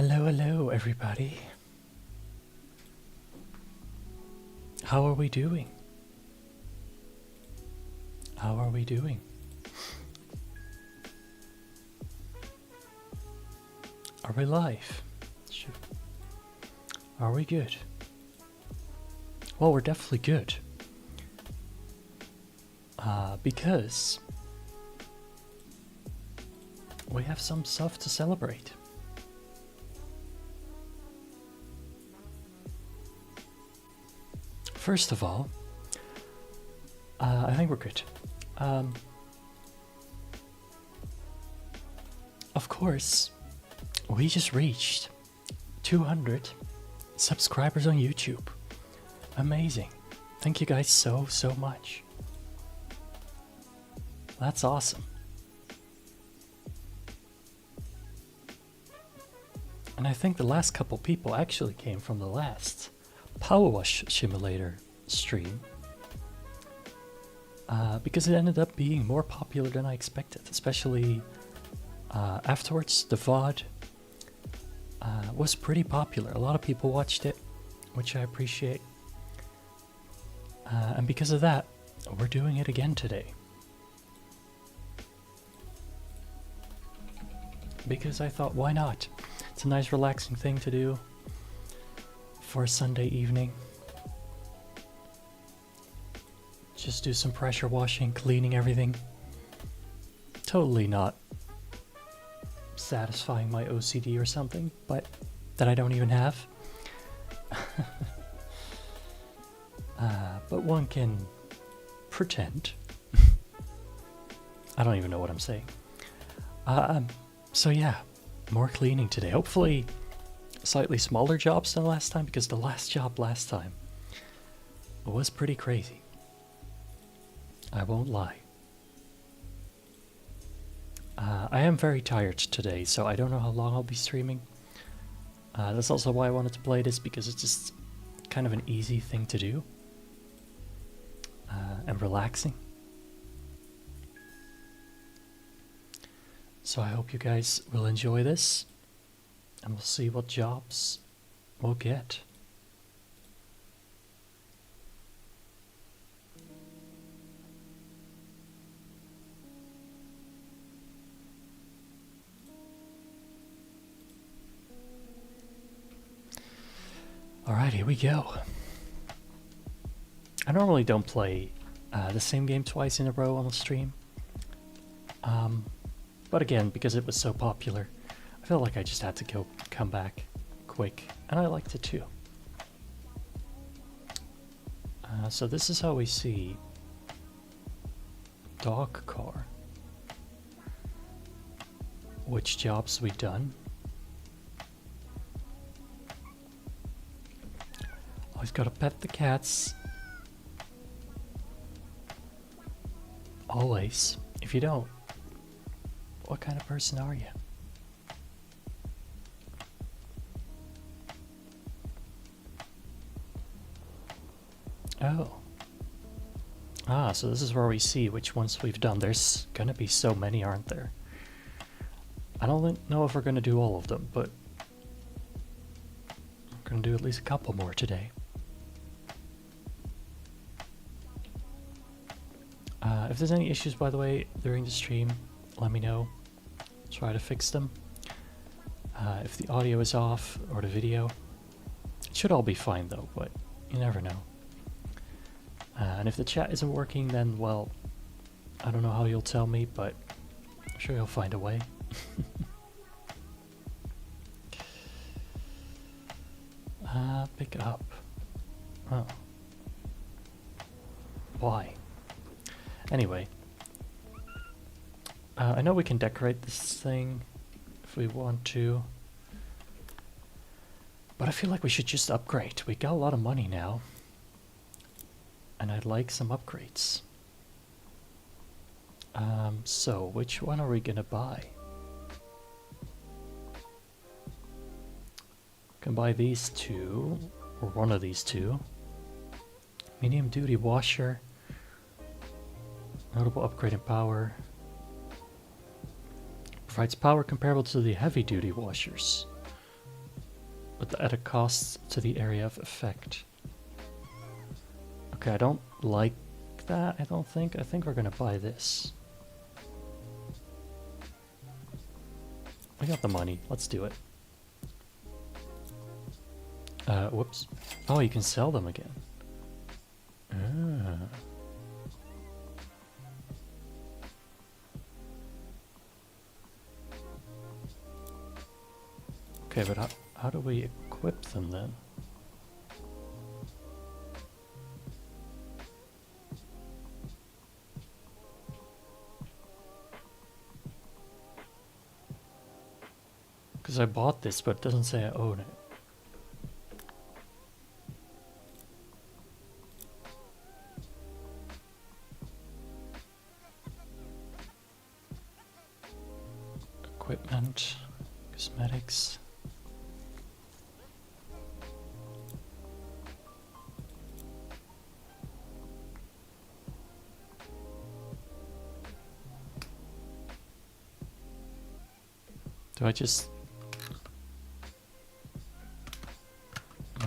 Hello, hello, everybody. How are we doing? How are we doing? Are we live? Are we good? Well, we're definitely good. Because we have some stuff to celebrate. First of all, I think we're good. Of course, we just reached 200 subscribers on YouTube. Amazing. Thank you guys so much. That's awesome. And I think the last couple people actually came from the last Powerwash simulator stream. Because it ended up being more popular than I expected, especially afterwards. The VOD was pretty popular. A lot of people watched it, which I appreciate. And because of that, we're doing it again today. Because I thought, why not? It's a nice relaxing thing to do for a Sunday evening. Just do some pressure washing, cleaning everything. Totally not satisfying my OCD or something, but that I don't even have. But one can pretend. I don't even know what I'm saying. So yeah, more cleaning today. Hopefully slightly smaller jobs than last time, because the last job last time was pretty crazy. I won't lie. I am very tired today, so I don't know how long I'll be streaming. That's also why I wanted to play this, because it's just kind of an easy thing to do. And relaxing. So I hope you guys will enjoy this, and we'll see what jobs we'll get. Alright, here we go. I normally don't play the same game twice in a row on the stream. But again, because it was so popular, I felt like I just had to come back quick, and I liked it too. So this is how we see dog car. Which jobs we've done. Always gotta pet the cats. Always. If you don't, what kind of person are you? Oh. So this is where we see which ones we've done. There's gonna be so many, aren't there? I don't know if we're gonna do all of them, but we're gonna do at least a couple more today. If there's any issues, by the way, during the stream, let me know. Try to fix them. If the audio is off, or the video, it should all be fine though, but you never know. And if the chat isn't working, then, well, I don't know how you'll tell me, but I'm sure you'll find a way. Pick up. Oh. Why? Anyway. I know we can decorate this thing if we want to. But I feel like we should just upgrade. We got a lot of money now. And I'd like some upgrades. So which one are we gonna buy? Can buy these two, or one of these two. Medium duty washer. Notable upgrade in power. Provides power comparable to the heavy duty washers. but at a cost to the area of effect. Okay, I don't like that, I don't think. I think we're gonna buy this. We got the money, let's do it. Whoops. Oh, you can sell them again. Ah. Okay, but how do we equip them then? Because I bought this, but it doesn't say I own it. Equipment, cosmetics. Do I just...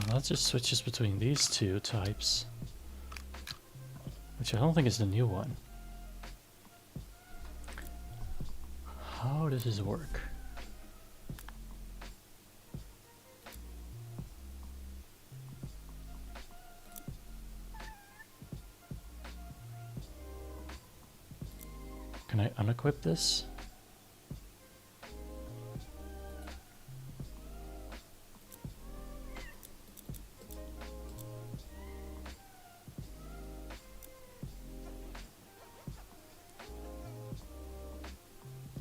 That just switches between these two types. Which I don't think is the new one. How does this work? Can I unequip this?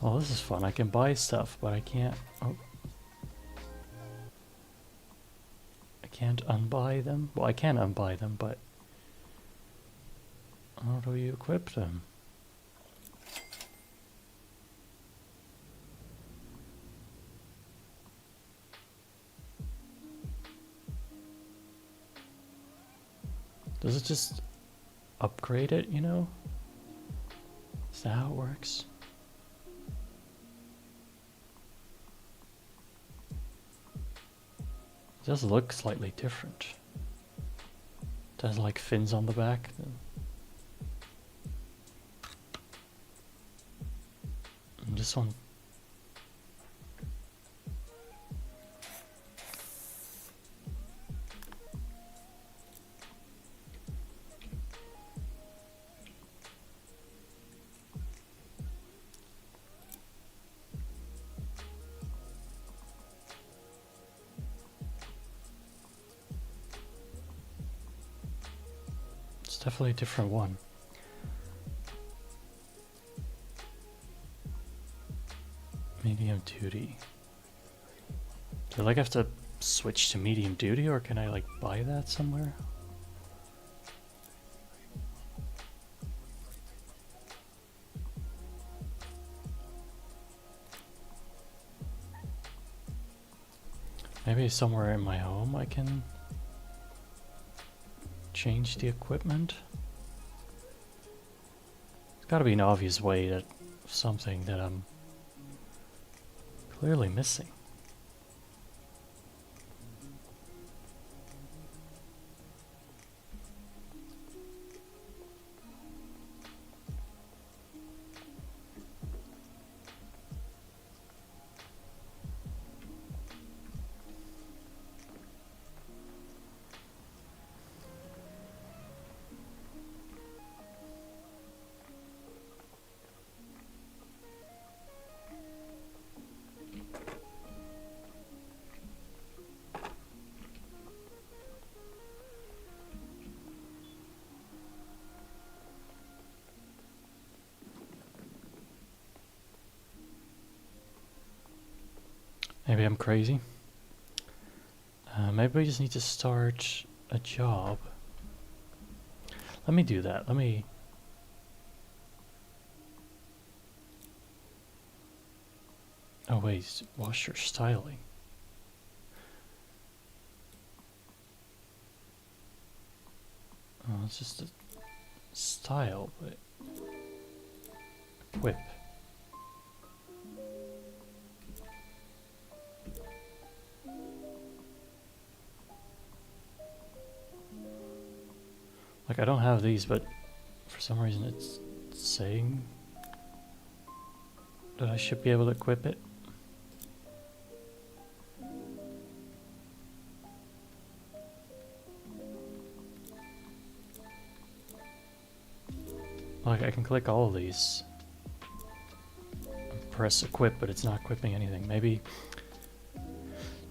Oh, this is fun. I can buy stuff, but I can't... Oh. I can't unbuy them? Well, I can unbuy them, but... How do you equip them? Does it just upgrade it, you know? Is that how it works? It does look slightly different. It has like fins on the back. And this one. Definitely a different one. Medium duty. Do I like have to switch to medium duty, or can I like buy that somewhere? Maybe somewhere in my home I can change the equipment. There's got to be an obvious way that something that I'm clearly missing. Maybe I'm crazy. Maybe we just need to start a job. Let me do that. Let me... Oh wait, wash your styling. Oh, it's just a style, but... Whip. Like, I don't have these, but for some reason it's saying that I should be able to equip it. Like, I can click all of these and press equip, but it's not equipping anything. Maybe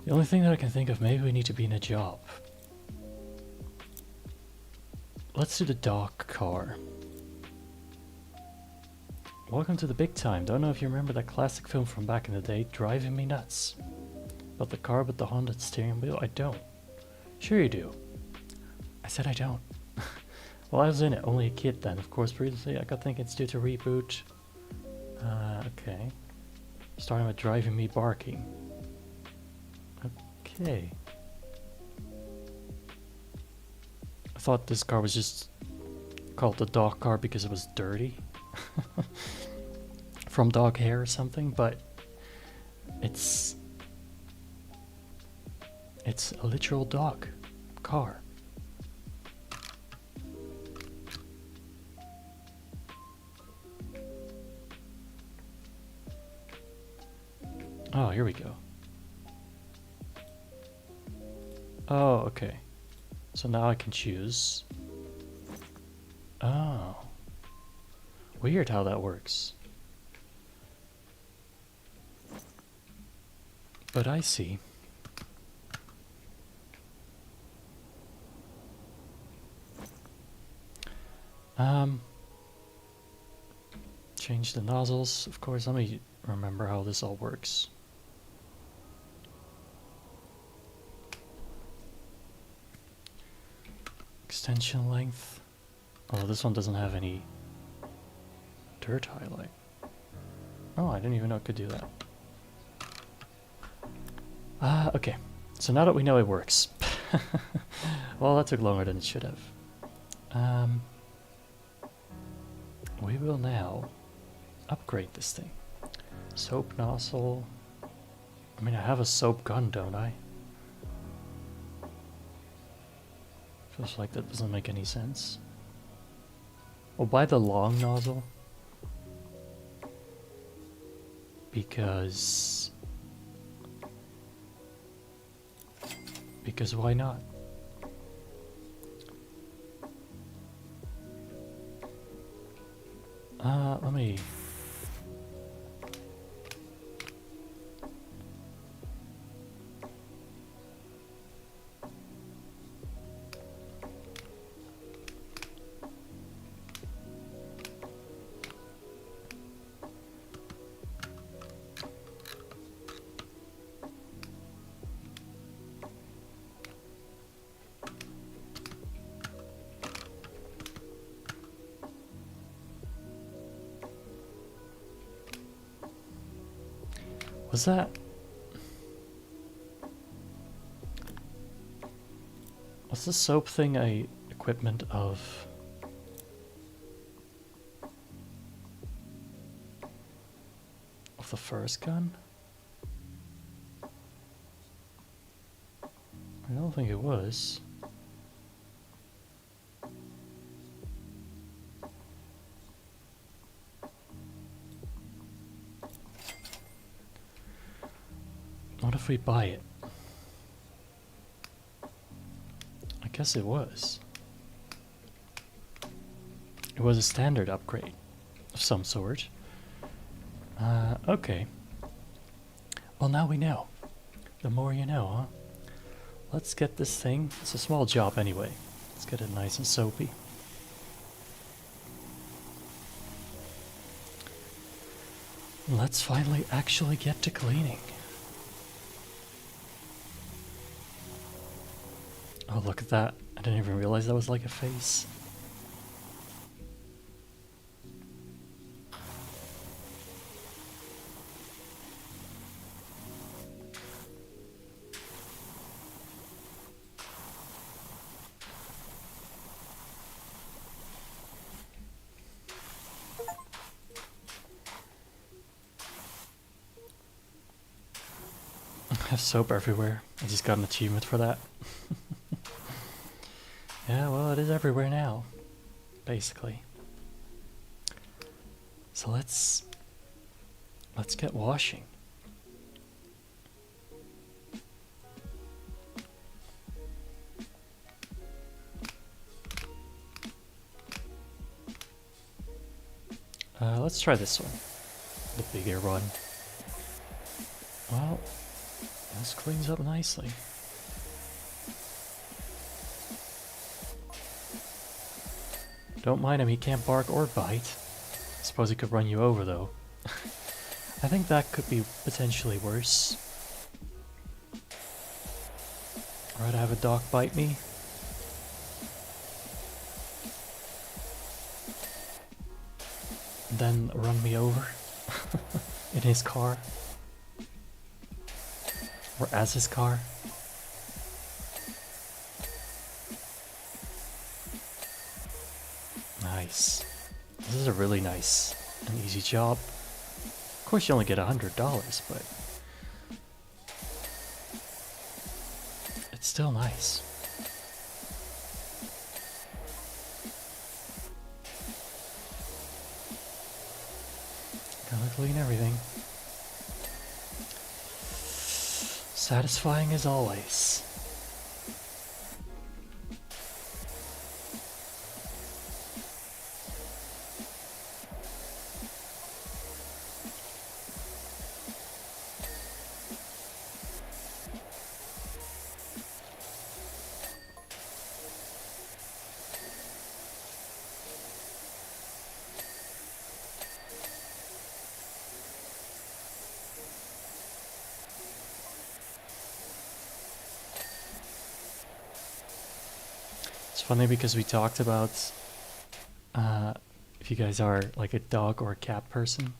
the only thing that I can think of, maybe we need to be in a job. Let's do the dock car. Welcome to the big time. Don't know if you remember that classic film from back in the day, Driving Me Nuts. About the car with the haunted steering wheel? I don't. Sure you do. I said I don't. Well, I was in it, only a kid then. Of course, previously I got thinking it's due to reboot. Okay. Starting with driving me barking. Okay. I thought this car was just called the dog car because it was dirty. From dog hair or something, but it's a literal dog car. Oh, here we go. Oh, okay. So now I can choose. Oh. Weird how that works. But I see. Change the nozzles. Of course, let me remember how this all works. Extension length. Oh, this one doesn't have any dirt highlight. Oh, I didn't even know it could do that. Okay. So now that we know it works. Well, that took longer than it should have. We will now upgrade this thing. Soap nozzle. I mean, I have a soap gun, don't I? Feels like that doesn't make any sense. We'll buy the long nozzle. Because why not? Let me... Was that... Was the soap thing a equipment of... the first gun? I don't think it was. What if we buy it? I guess it was. It was a standard upgrade of some sort. Okay. Well, now we know. The more you know, huh? Let's get this thing. It's a small job anyway. Let's get it nice and soapy. Let's finally actually get to cleaning. Oh, look at that. I didn't even realize that was like a face. I have soap everywhere. I just got an achievement for that. Yeah, well, it is everywhere now, basically. So let's get washing. Let's try this one, the bigger one. Well, this cleans up nicely. Don't mind him, he can't bark or bite. Suppose he could run you over though. I think that could be potentially worse. Or I'd have a dog bite me. Then run me over in his car. Or as his car. Nice. This is a really nice and easy job. Of course you only get $100, but it's still nice. Gotta clean everything. Satisfying as always. It's funny because we talked about if you guys are like a dog or a cat person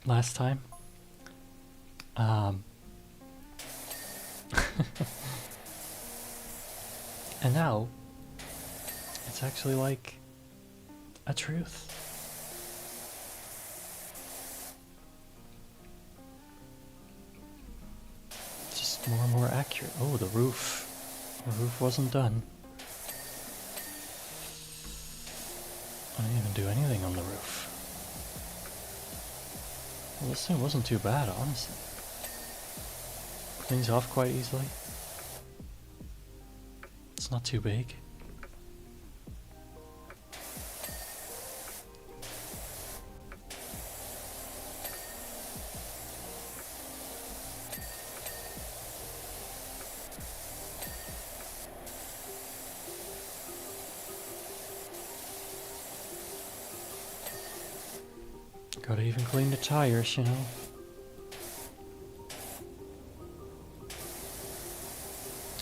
last time. And now it's actually like a truth. Just more and more accurate. Oh, the roof. The roof wasn't done. I didn't even do anything on the roof. Well, this thing wasn't too bad, honestly. Cleans off quite easily. It's not too big. Gotta even clean the tires, you know.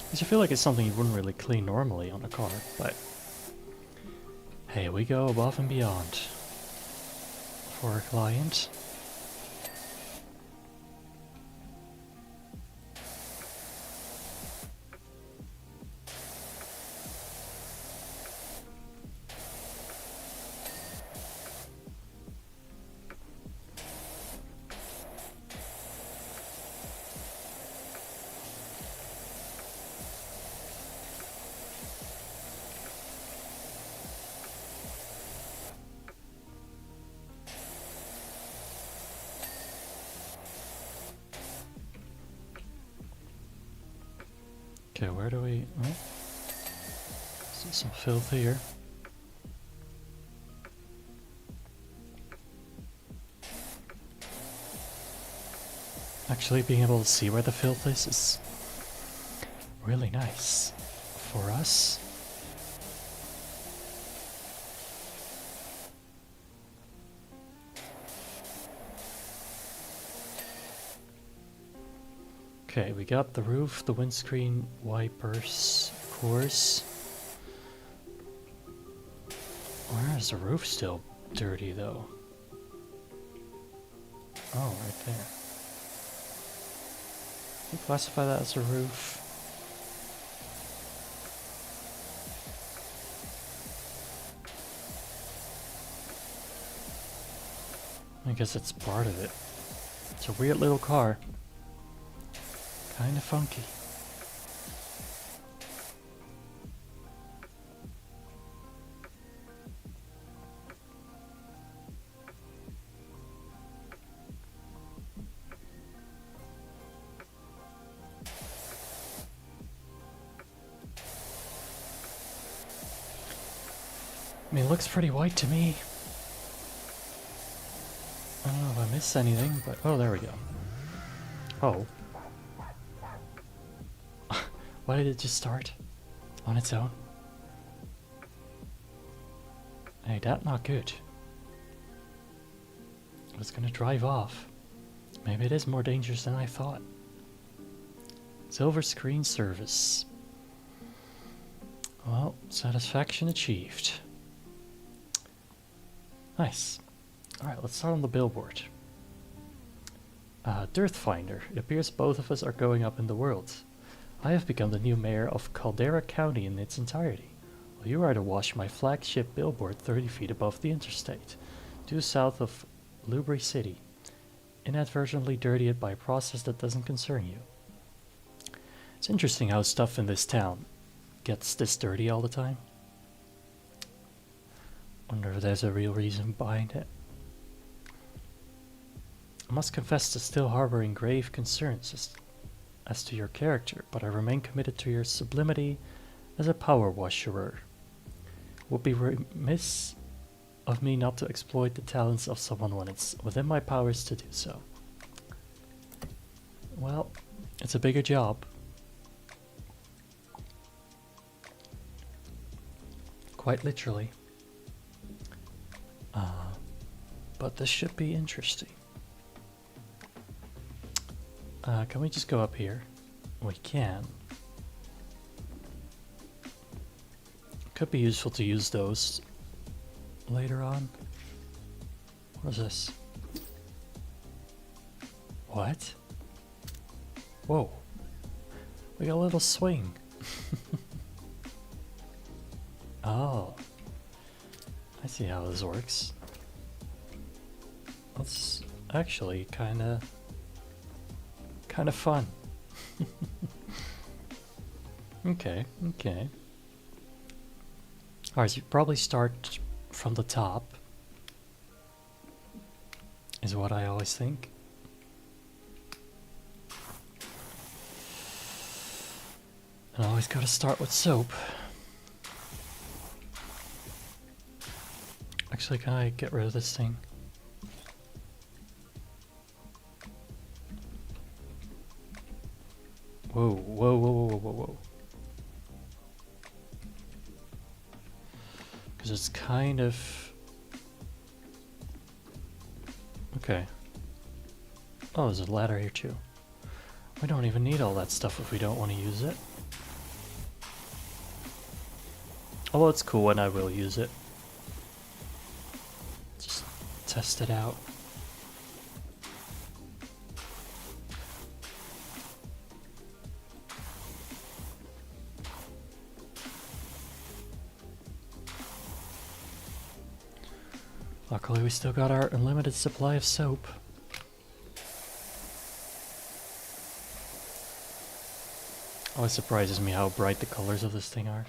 Because I feel like it's something you wouldn't really clean normally on a car, but hey, we go above and beyond for our client. Okay, where do we... Oh. See some filth here. Actually being able to see where the filth is really nice for us. Okay, we got the roof, the windscreen wipers, of course. Where is the roof still dirty though? Oh, right there. Can you classify that as a roof? I guess it's part of it. It's a weird little car. Kinda funky. I mean, it looks pretty white to me. I don't know if I missed anything, but... Oh, there we go. Oh. Why did it just start? On its own? Hey, that's not good. It's gonna drive off. Maybe it is more dangerous than I thought. Silver screen service. Well, satisfaction achieved. Nice. Alright, let's start on the billboard. Dearth Finder. It appears both of us are going up in the world. I have become the new mayor of Caldera County in its entirety. Well, you are to watch my flagship billboard 30 feet above the interstate, due south of Lubri City. Inadvertently dirty it by a process that doesn't concern you. It's interesting how stuff in this town gets this dirty all the time. Wonder if there's a real reason behind it. I must confess to still harboring grave concerns as to your character, but I remain committed to your sublimity as a power washerer. It would be remiss of me not to exploit the talents of someone when it's within my powers to do so. Well, it's a bigger job. Quite literally. But this should be interesting. Can we just go up here? We can. Could be useful to use those later on. What is this? What? Whoa. We got a little swing. Oh. I see how this works. That's actually kinda fun. Okay. Alright, so you probably start from the top, is what I always think. And I always gotta start with soap. Actually, can I get rid of this thing? Whoa. Because it's kind of... Okay. Oh, there's a ladder here too. We don't even need all that stuff if we don't want to use it. Although it's cool and I will use it. Just test it out. Luckily we still got our unlimited supply of soap. Always surprises me how bright the colors of this thing are.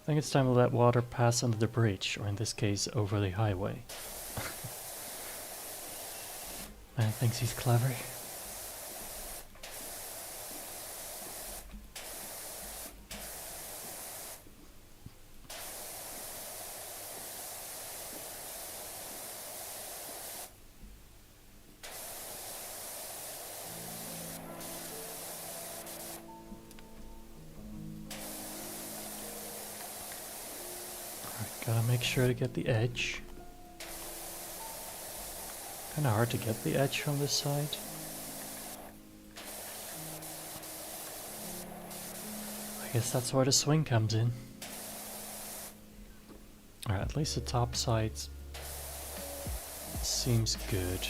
I think it's time to let water pass under the bridge, or in this case, over the highway. Man thinks he's clever. Gotta make sure to get the edge. Kinda hard to get the edge from this side. I guess that's where the swing comes in. Alright, at least the top side seems good.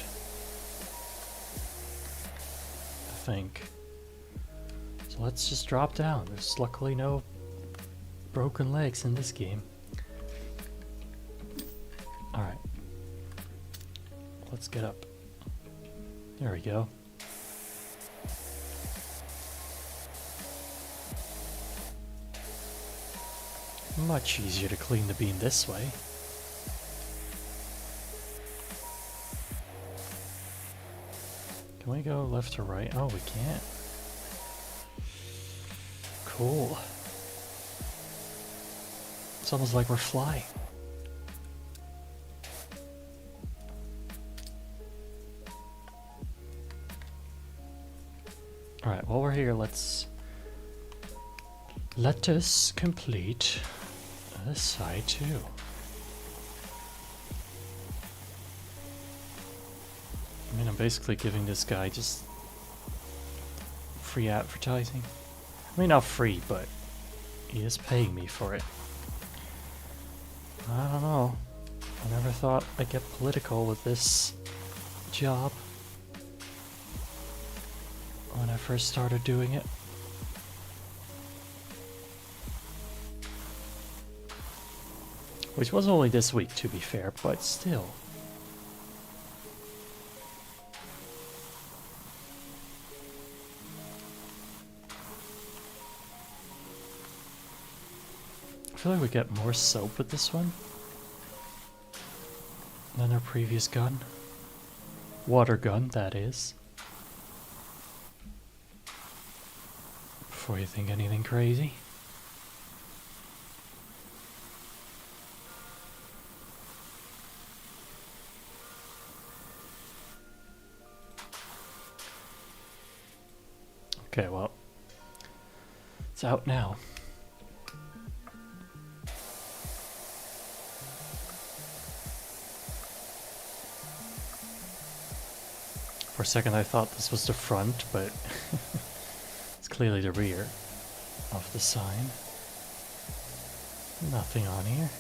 I think. So let's just drop down. There's luckily no broken legs in this game. Alright. Let's get up. There we go. Much easier to clean the bean this way. Can we go left or right? Oh, we can't. Cool. It's almost like we're flying. Alright, while we're here, let us complete this side too. I mean, I'm basically giving this guy just free advertising. I mean, not free, but he is paying me for it. I don't know. I never thought I'd get political with this job when I first started doing it. Which was only this week, to be fair, but still. I feel like we get more soap with this one than our previous gun. Water gun, that is. Before you think anything crazy. Okay, well, it's out now. For a second I thought this was the front, but it's clearly the rear of the sign. Nothing on here.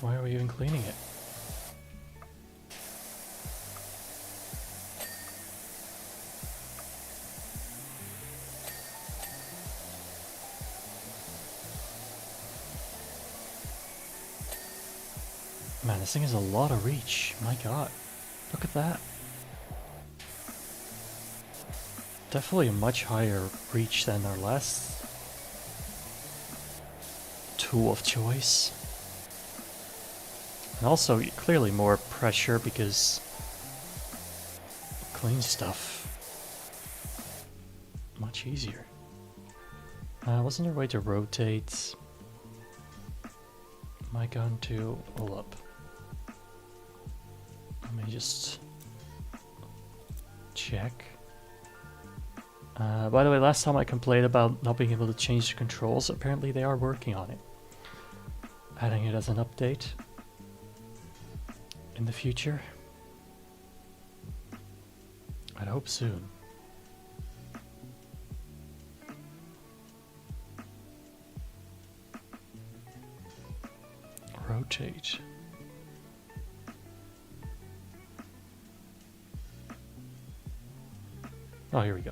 Why are we even cleaning it? Man, this thing has a lot of reach. My god. Look at that. Definitely a much higher reach than our last tool of choice. And also, clearly more pressure because clean stuff much easier. Wasn't there a way to rotate my gun to pull up? Let me just check. By the way, last time I complained about not being able to change the controls, apparently they are working on it. Adding it as an update in the future. I'd hope soon. Rotate. Oh, here we go.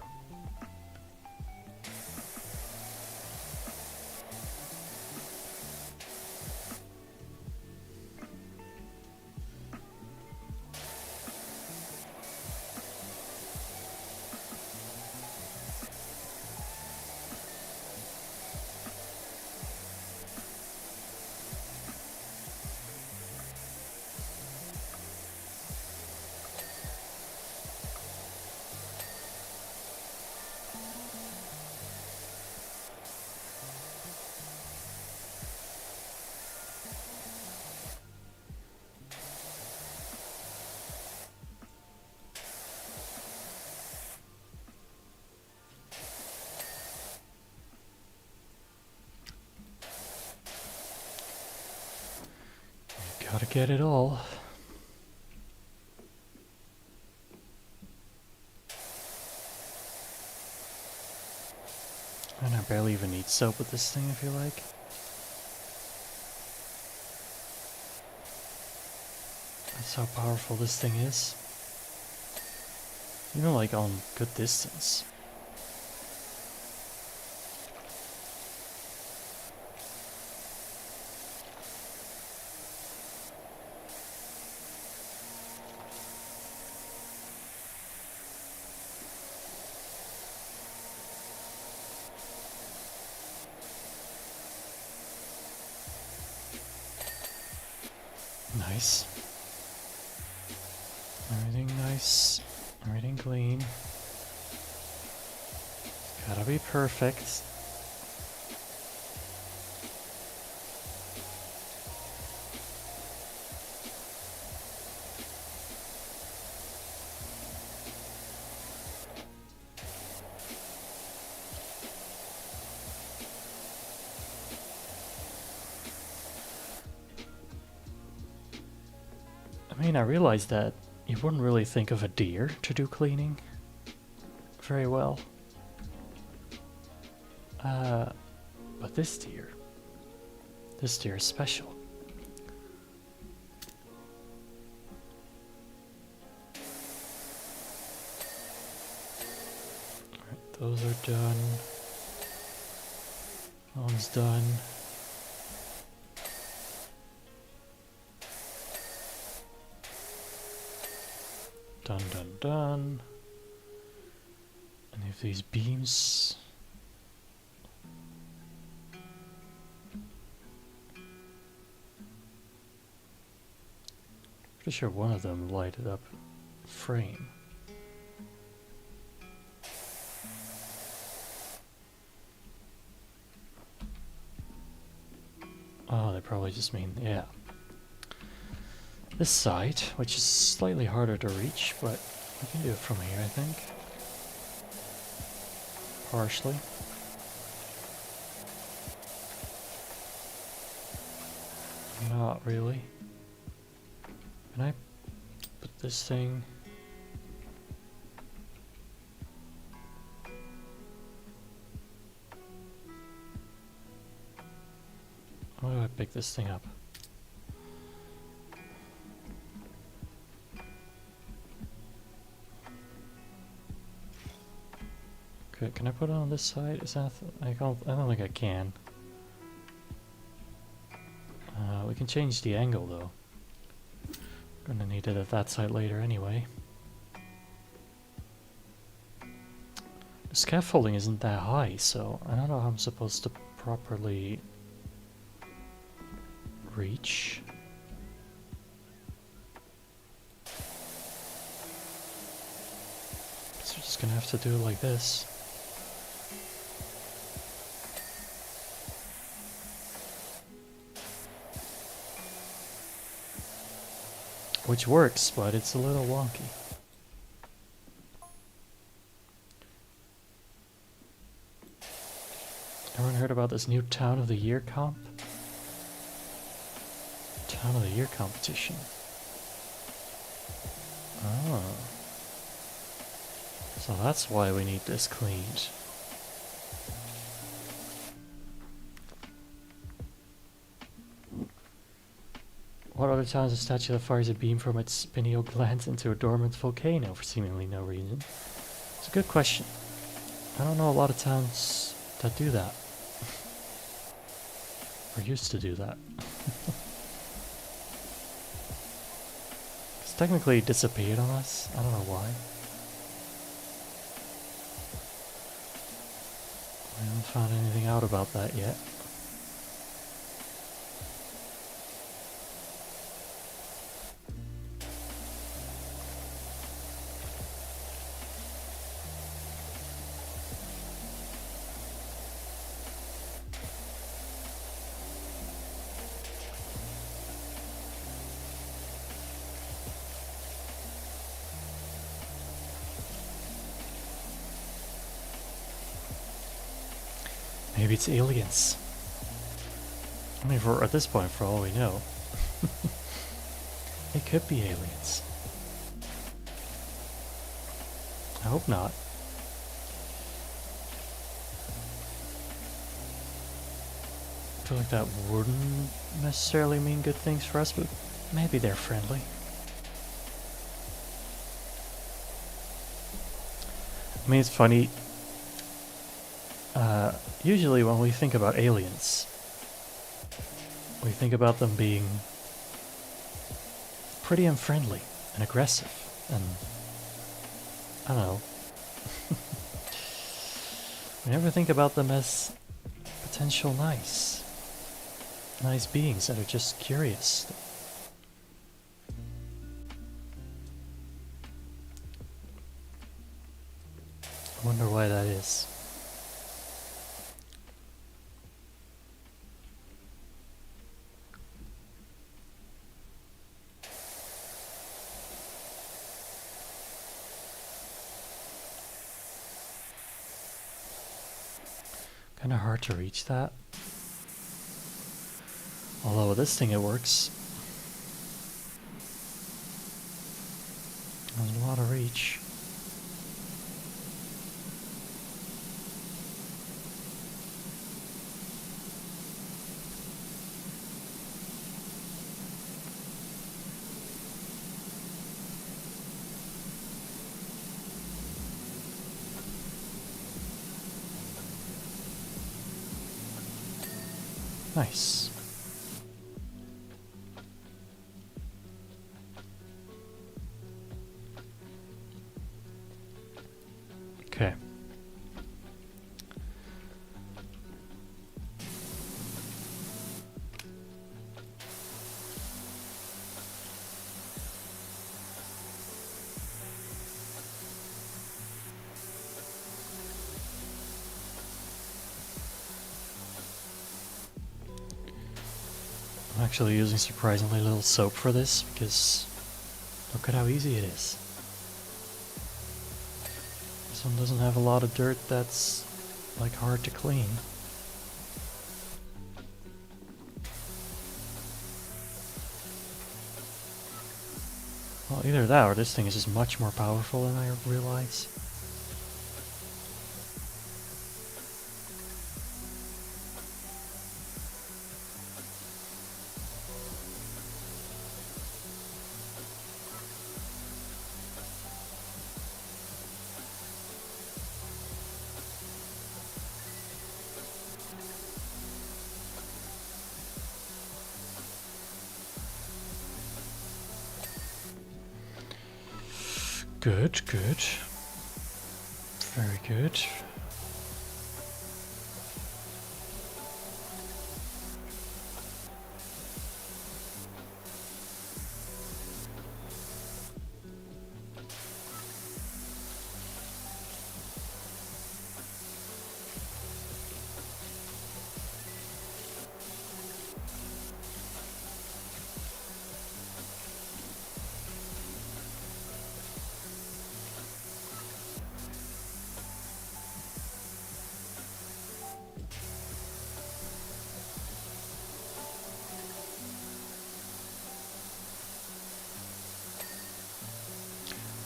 Gotta get it all. And I barely even need soap with this thing, I feel like. That's how powerful this thing is. Even like on good distance. Nice. Everything nice. Everything clean. Gotta be perfect. I mean, I realized that you wouldn't really think of a deer to do cleaning very well. But this deer is special. Alright, those are done. That one's done. Done, done, done. Any of these beams? Pretty sure one of them lighted up frame. Oh, they probably just mean, yeah. This side, which is slightly harder to reach, but we can do it from here, I think. Partially. Not really. Can I put this thing? How do I pick this thing up? Okay, can I put it on this side? Is that I don't think I can. We can change the angle though. Gonna need it at that side later anyway. The scaffolding isn't that high, so I don't know how I'm supposed to properly reach. So we're just gonna have to do it like this. Which works, but it's a little wonky. Everyone heard about this new Town of the Year comp? Town of the Year competition. Oh. So that's why we need this cleaned. What other town's a statue that fires a beam from its pineal gland into a dormant volcano for seemingly no reason? It's a good question. I don't know a lot of towns that do that. Or used to do that. It's technically disappeared on us. I don't know why. I haven't found anything out about that yet. Maybe it's aliens. I mean, at this point, for all we know, it could be aliens. I hope not. I feel like that wouldn't necessarily mean good things for us, but maybe they're friendly. I mean, it's funny. Usually when we think about aliens, we think about them being pretty unfriendly and aggressive and, I don't know. We never think about them as potential nice beings that are just curious. I wonder why that is. Kind of hard to reach that. Although with this thing it works. There's a lot of reach. Nice. Okay. I'm actually using surprisingly little soap for this because look at how easy it is. This one doesn't have a lot of dirt that's like hard to clean. Well, either that or this thing is just much more powerful than I realize. Good, good. Very good.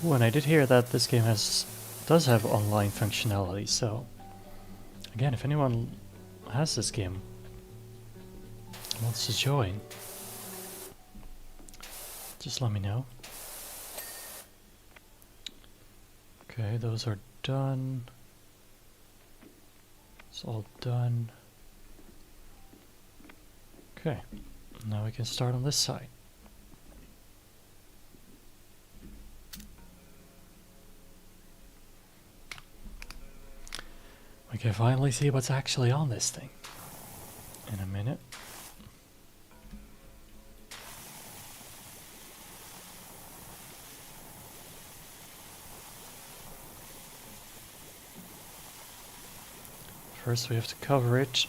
Oh, and I did hear that this game does have online functionality, so again, if anyone has this game and wants to join, just let me know. Okay, those are done. It's all done. Okay, now we can start on this side. We can finally see what's actually on this thing in a minute. First we have to cover it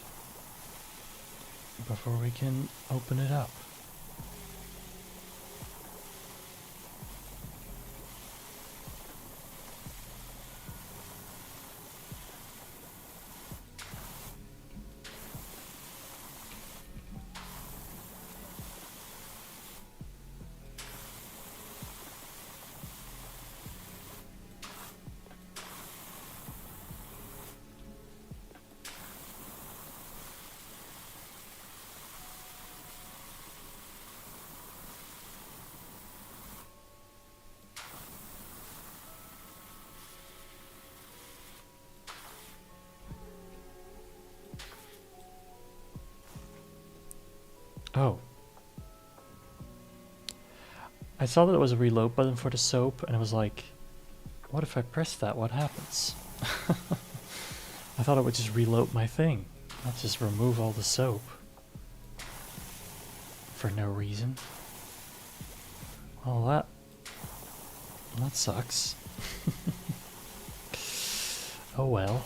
before we can open it up. Oh. I saw that there was a reload button for the soap, and I was like, what if I press that? What happens? I thought it would just reload my thing, not just remove all the soap. For no reason. Well, that sucks. Oh well.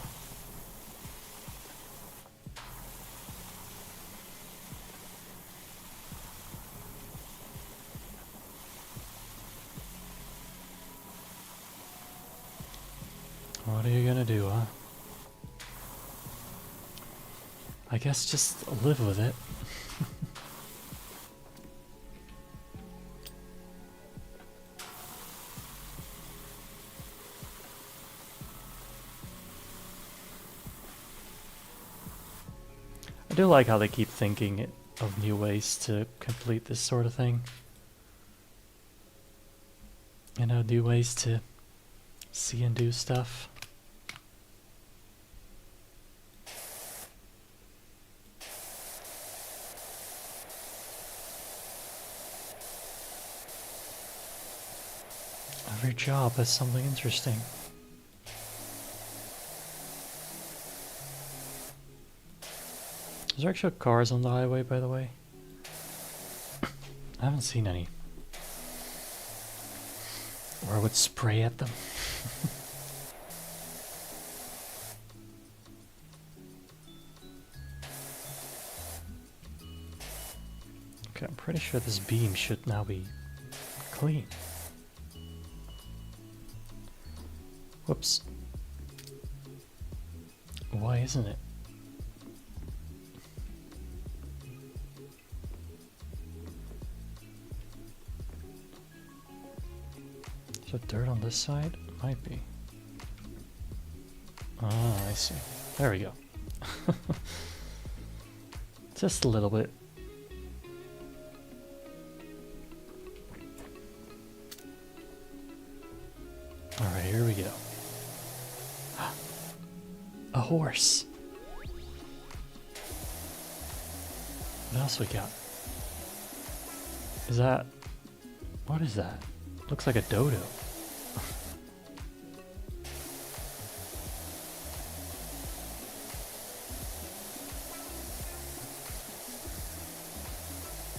What are you gonna do, huh? I guess just live with it. I do like how they keep thinking of new ways to complete this sort of thing. You know, new ways to see and do stuff. Every job has something interesting. Is there actual cars on the highway, by the way? I haven't seen any. Or I would spray at them. Okay, I'm pretty sure this beam should now be clean. Whoops. Why isn't it? Is there dirt on this side? Might be. Ah, I see. There we go. Just a little bit. Alright, here we go. A horse. What else we got? Is that... What is that? Looks like a dodo.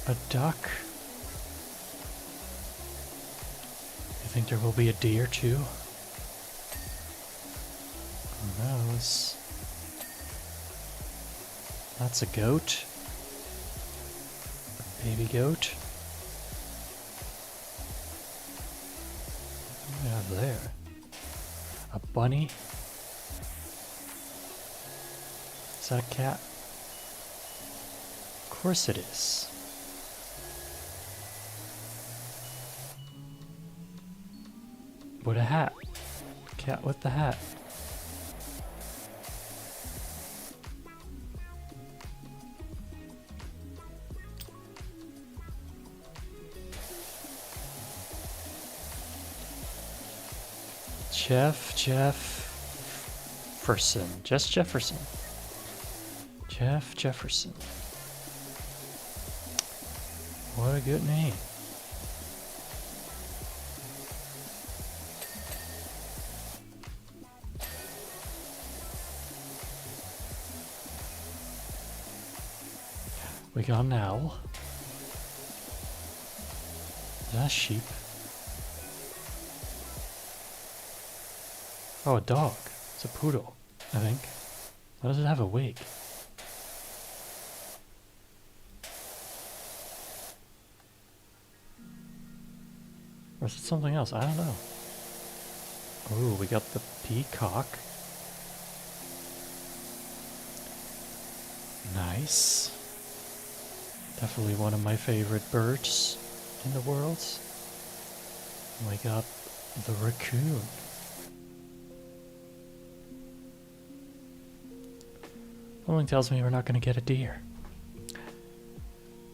A duck. You think there will be a deer too? Who knows? That's a goat. A baby goat. What do we have there? A bunny? Is that a cat? Of course it is. With a hat. Cat with the hat. Jefferson. Just Jefferson. Jefferson. What a good name. We got an owl. Is that a sheep? Oh, a dog. It's a poodle, I think. Why does it have a wig? Or is it something else? I don't know. Ooh, we got the peacock. Nice. Definitely one of my favorite birds in the world. And we got the raccoon. Something tells me we're not going to get a deer.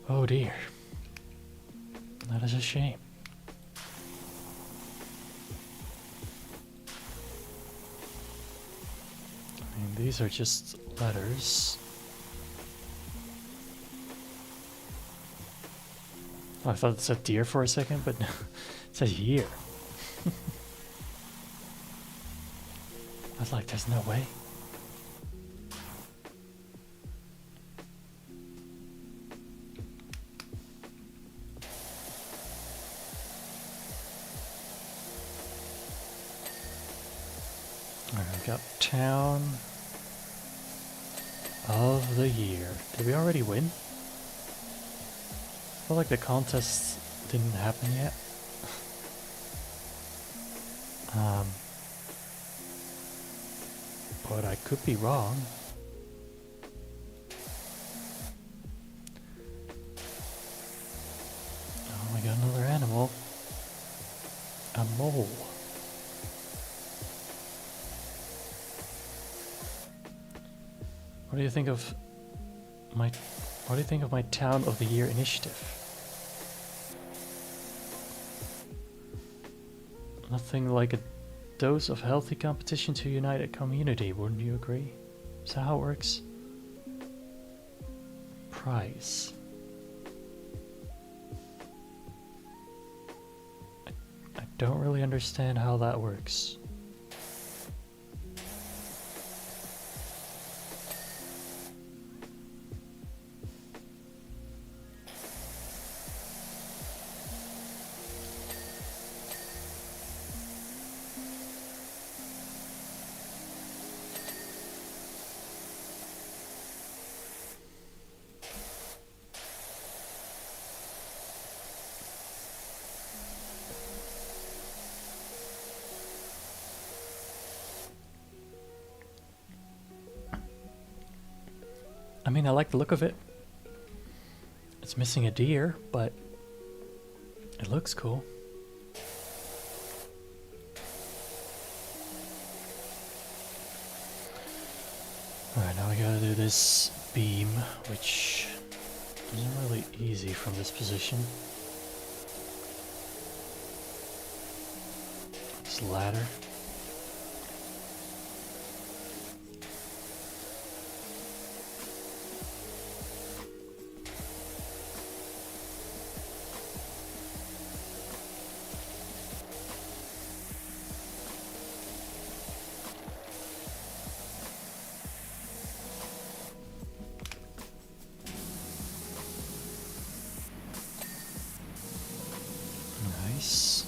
Oh dear. That is a shame. I mean, these are just letters. Oh, I thought it said deer for a second, but no, it says year. I was like, there's no way. Alright, we got Town of the Year. Did we already win? I feel like the contest didn't happen yet. But I could be wrong. Oh, we got another animal. A mole. What do you think of What do you think of my Town of the Year initiative? Nothing like a dose of healthy competition to unite a community, wouldn't you agree? Is that how it works? Prize. I don't really understand how that works. I mean, I like the look of it. It's missing a deer, but it looks cool. Alright, now we gotta do this beam, which isn't really easy from this position. This ladder. Nice.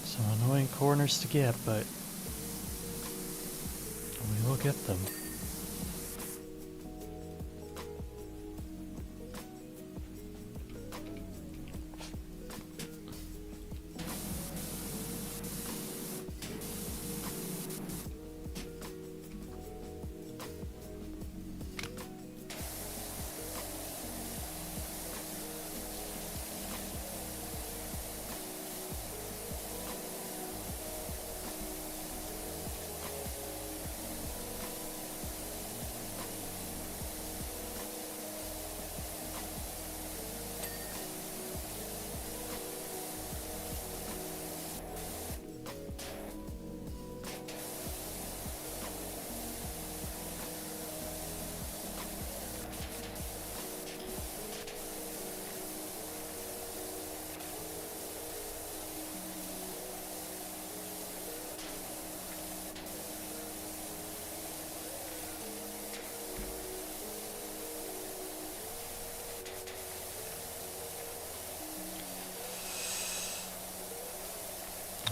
Some annoying corners to get, but we will get them.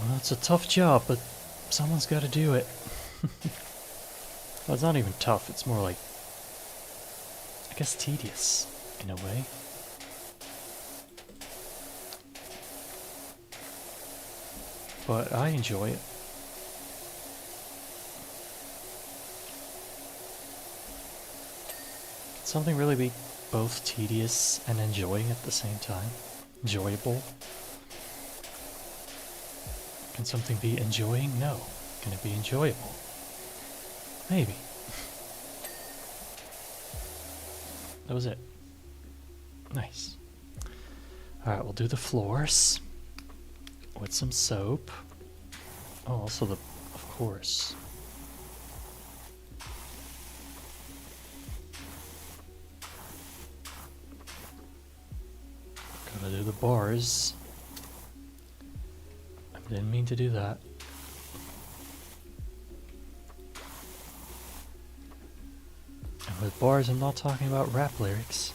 Well, it's a tough job, but someone's got to do it. Well, it's not even tough, it's more like, I guess, tedious, in a way. But I enjoy it. Can something really be both tedious and enjoying at the same time? Enjoyable? Can something be enjoying? No. Can it be enjoyable? Maybe. That was it. Nice. Alright, we'll do the floors with some soap. Oh, also of course. Gotta do the bars. I didn't mean to do that. And with bars, I'm not talking about rap lyrics.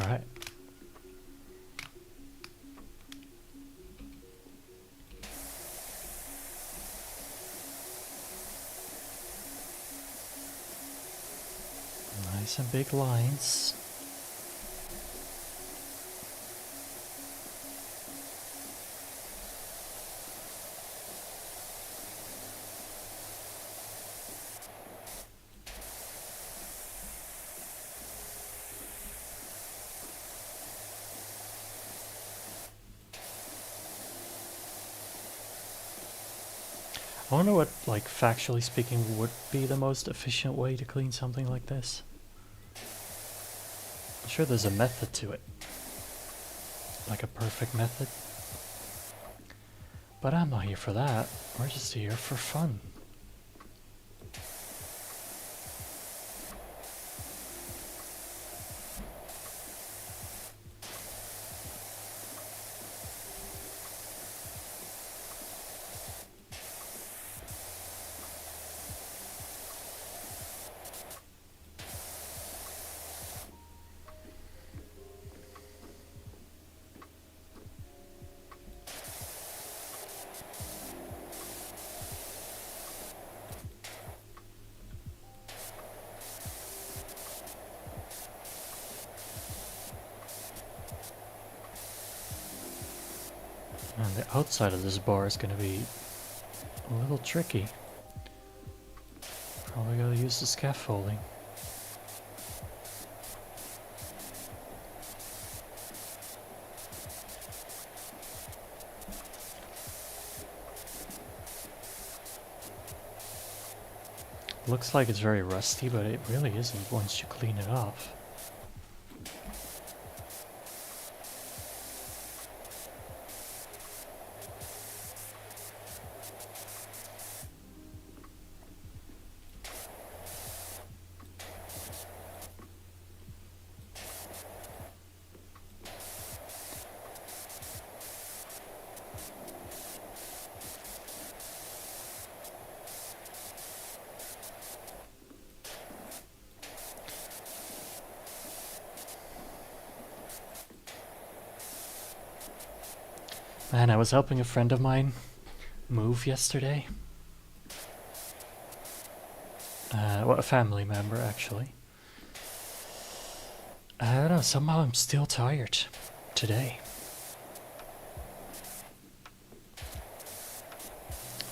Alright. some big lines. I wonder what, like, factually speaking, would be the most efficient way to clean something like this. I'm sure there's a method to it. Like a perfect method. But I'm not here for that. We're just here for fun. And the outside of this bar is going to be a little tricky. Probably gotta use the scaffolding. Looks like it's very rusty, but it really isn't once you clean it off. Man, I was helping a friend of mine move yesterday. Well, a family member, actually. I don't know, somehow I'm still tired today. It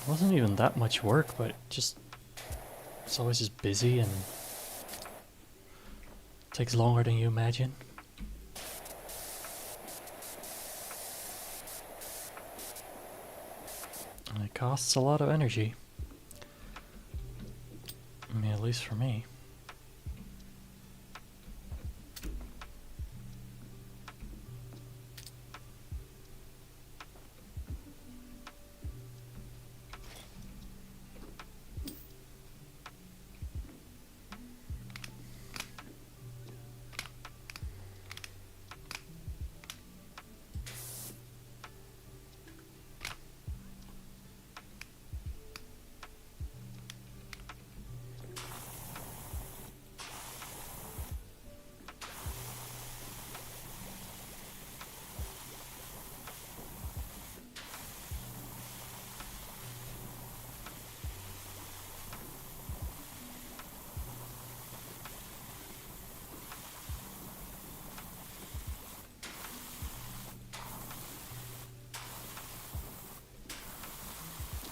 wasn't even that much work, but it's always just busy and takes longer than you imagine. And it costs a lot of energy. I mean, at least for me.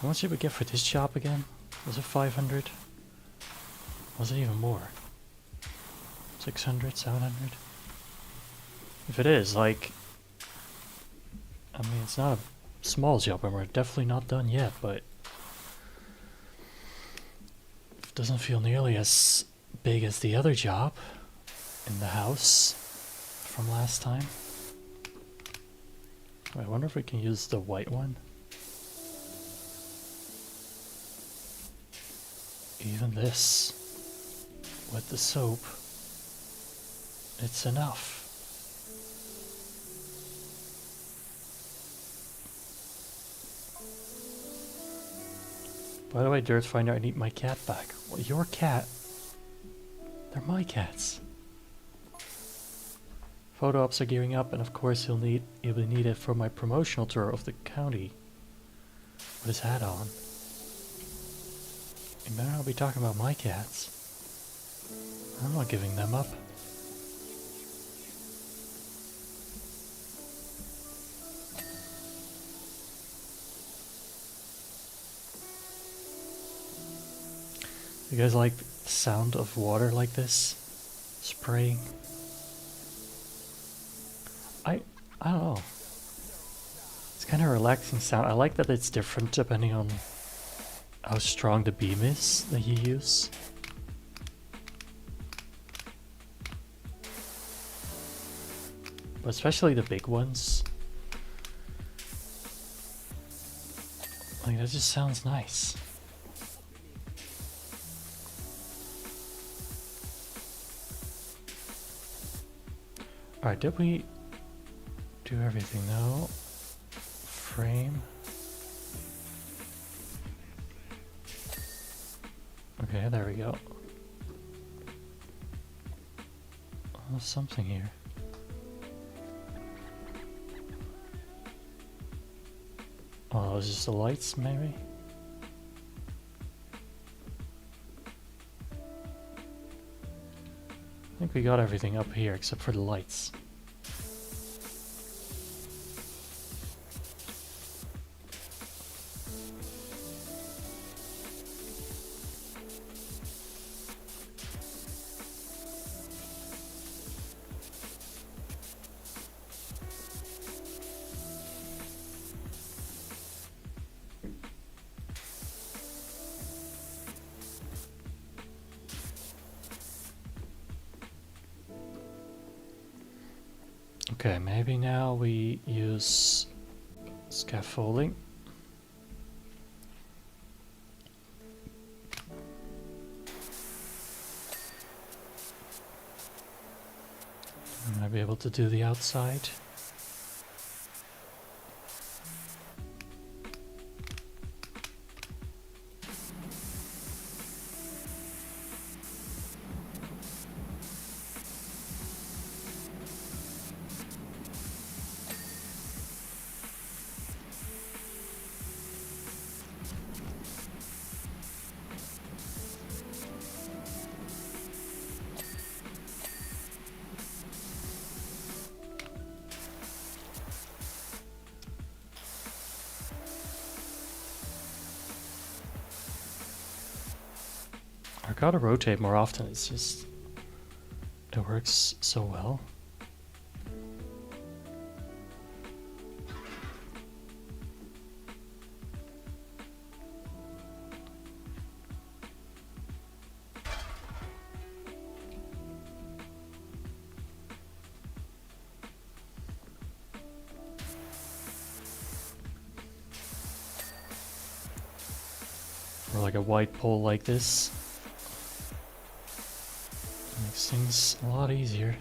How much did we get for this job again? Was it 500? Was it even more? 600, 700? If it is, like... I mean, it's not a small job and we're definitely not done yet, but... It doesn't feel nearly as big as the other job in the house from last time. I wonder if we can use the white one. Even this, with the soap, it's enough. By the way, Dirt Finder, I need my cat back. Well, your cat? They're my cats. Photo ops are gearing up, and of course he'll be needed for my promotional tour of the county. With his hat on. You better not be talking about my cats. I'm not giving them up. You guys like the sound of water like this? Spraying? I don't know. It's kind of a relaxing sound. I like that it's different depending on how strong the beam is that you use. But especially the big ones. Like, that just sounds nice. Alright, did we do everything now? Frame. Okay, there we go. Oh, there's something here. Oh, those are just the lights, maybe? I think we got everything up here except for the lights. Okay, maybe now we use scaffolding. I might be able to do the outside. I gotta rotate more often, it's just, it works so well. Or like a white pole like this. Makes things a lot easier.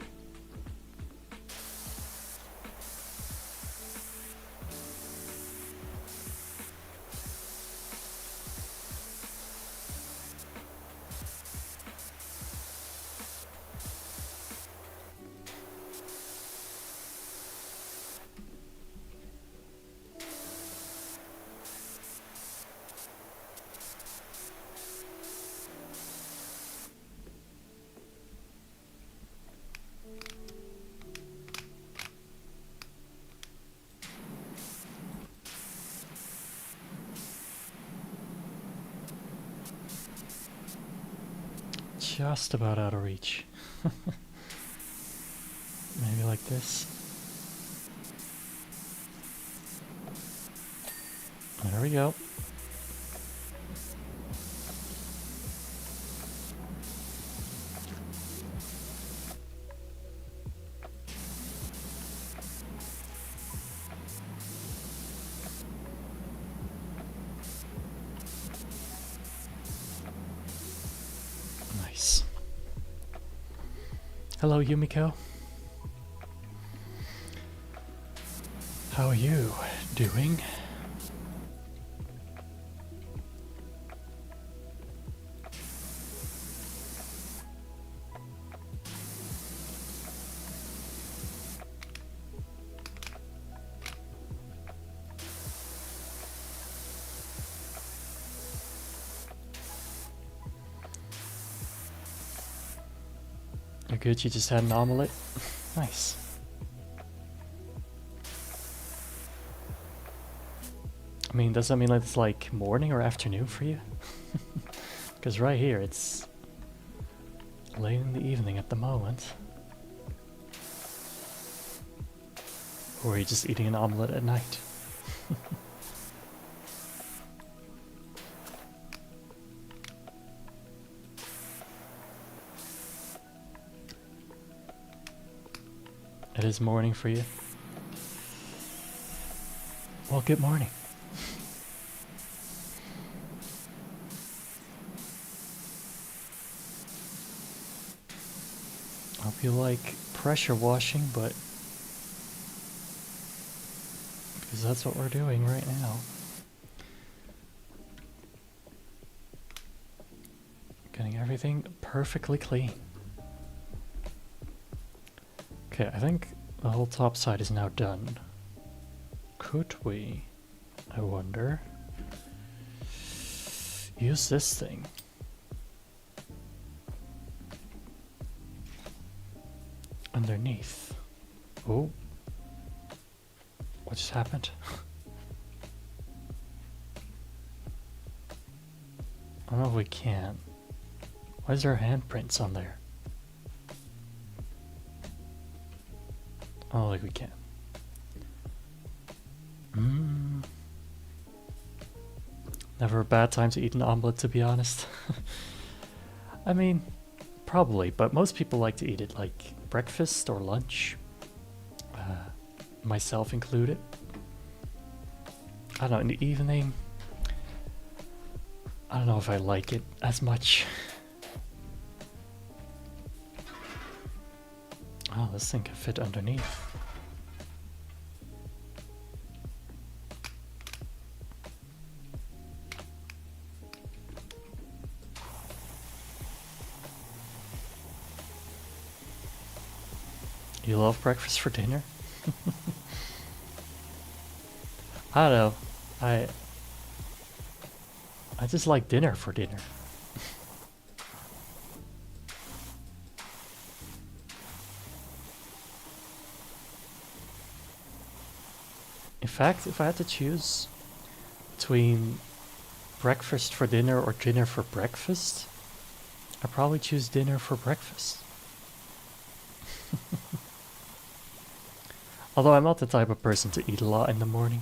Just about out of reach. Maybe like this. There we go. Nice. Hello, Yumiko. How are you doing? Oh good, you just had an omelette? Nice. I mean, does that mean it's like morning or afternoon for you? Because right here it's late in the evening at the moment. Or are you just eating an omelette at night? It is morning for you. Well, good morning. Hope you like pressure washing, but because that's what we're doing right now. Getting everything perfectly clean. Okay, I think the whole top side is now done. Could we, I wonder, use this thing? Underneath. Oh. What just happened? I don't know if we can. Why is there handprints on there? Oh, like we can. Never a bad time to eat an omelet, to be honest. I mean, probably, but most people like to eat it like breakfast or lunch. Myself included. I don't know, in the evening, I don't know if I like it as much. Oh, this thing can fit underneath. You love breakfast for dinner? I don't know. I just like dinner for dinner. In fact, if I had to choose between breakfast for dinner or dinner for breakfast, I'd probably choose dinner for breakfast. Although I'm not the type of person to eat a lot in the morning.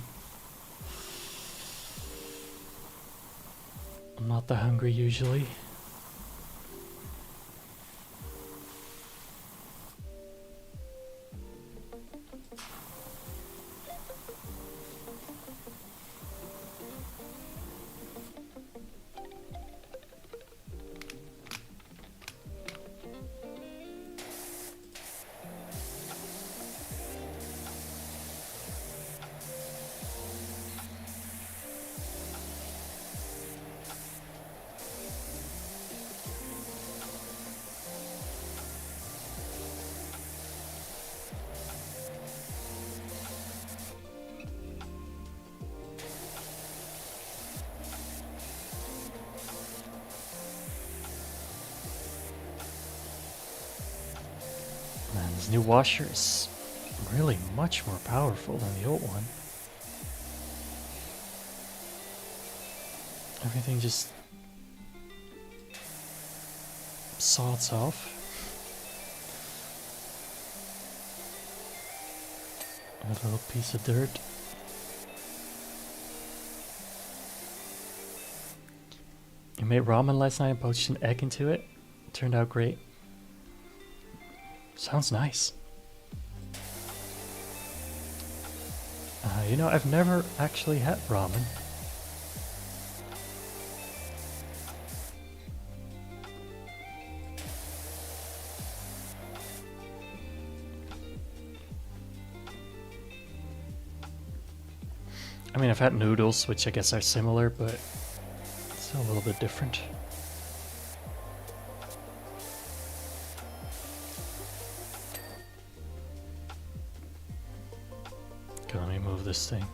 I'm not that hungry usually. Man, this new washer is really much more powerful than the old one. Everything just saws off. A little piece of dirt. You made ramen last night and poached an egg into it. Turned out great. Sounds nice. You know, I've never actually had ramen. I mean, I've had noodles, which I guess are similar, but still a little bit different. Okay, let me move this thing.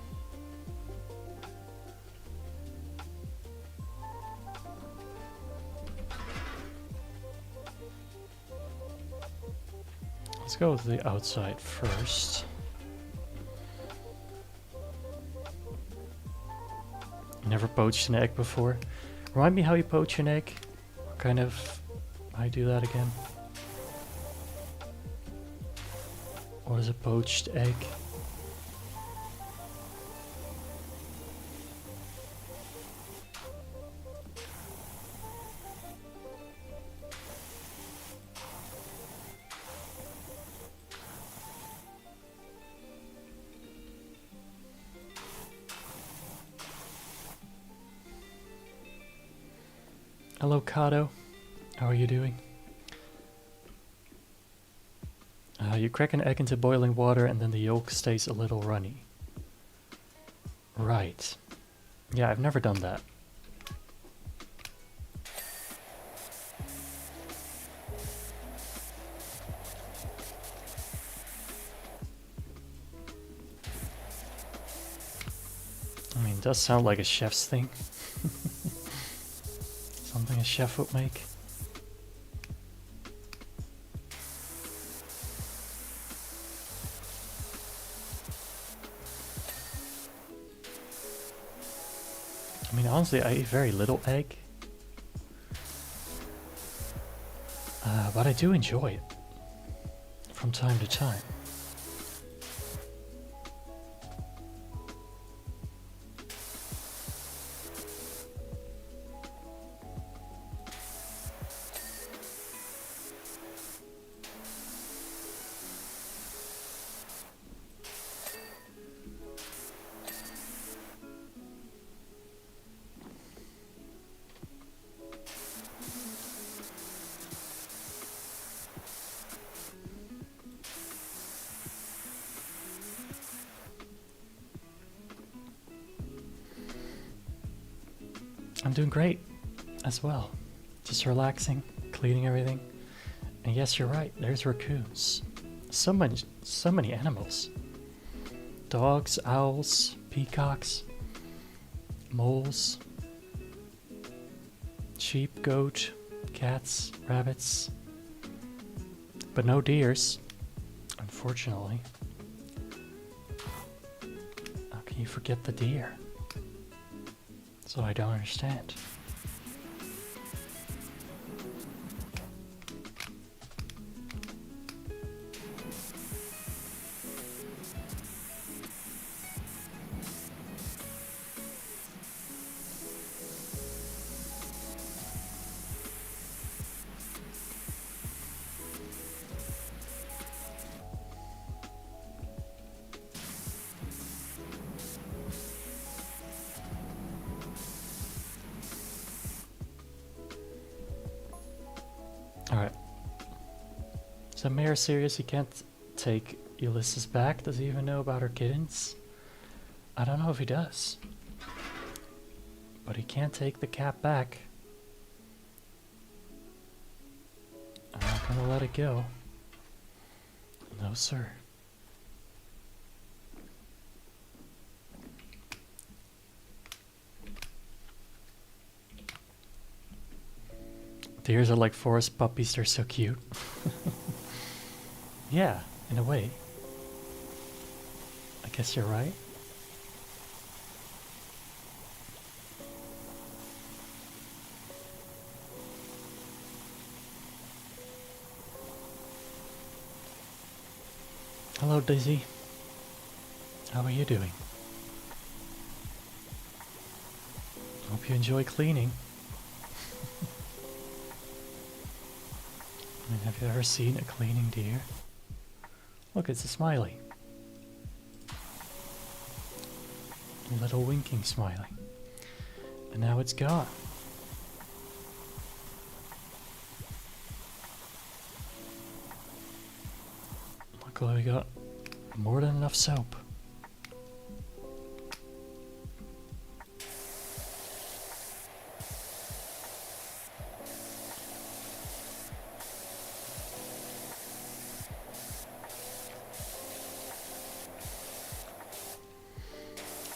Let's go to the outside first. Never poached an egg before. Remind me how you poach an egg. What kind of... I do that again. What is a poached egg? Hello, Kato. How are you doing? You crack an egg into boiling water and then the yolk stays a little runny. Right. Yeah, I've never done that. I mean, it does sound like a chef's thing. Something a chef would make. I mean, honestly, I eat very little egg. But I do enjoy it. From time to time. I'm doing great as well. Just relaxing, cleaning everything. And yes, you're right, there's raccoons. So many animals. Dogs, owls, peacocks, moles, sheep, goat, cats, rabbits. But no deers, unfortunately. How can you forget the deer? So I don't understand. Alright. Is that mayor serious? He can't take Ulysses back? Does he even know about her kittens? I don't know if he does. But he can't take the cat back. I'm not gonna let it go. No, sir. Deers are like forest puppies, they're so cute. Yeah, in a way. I guess you're right. Hello, Daisy. How are you doing? Hope you enjoy cleaning. I mean, have you ever seen a cleaning deer? Look, it's a smiley. A little winking smiley. And now it's gone. Luckily we got more than enough soap.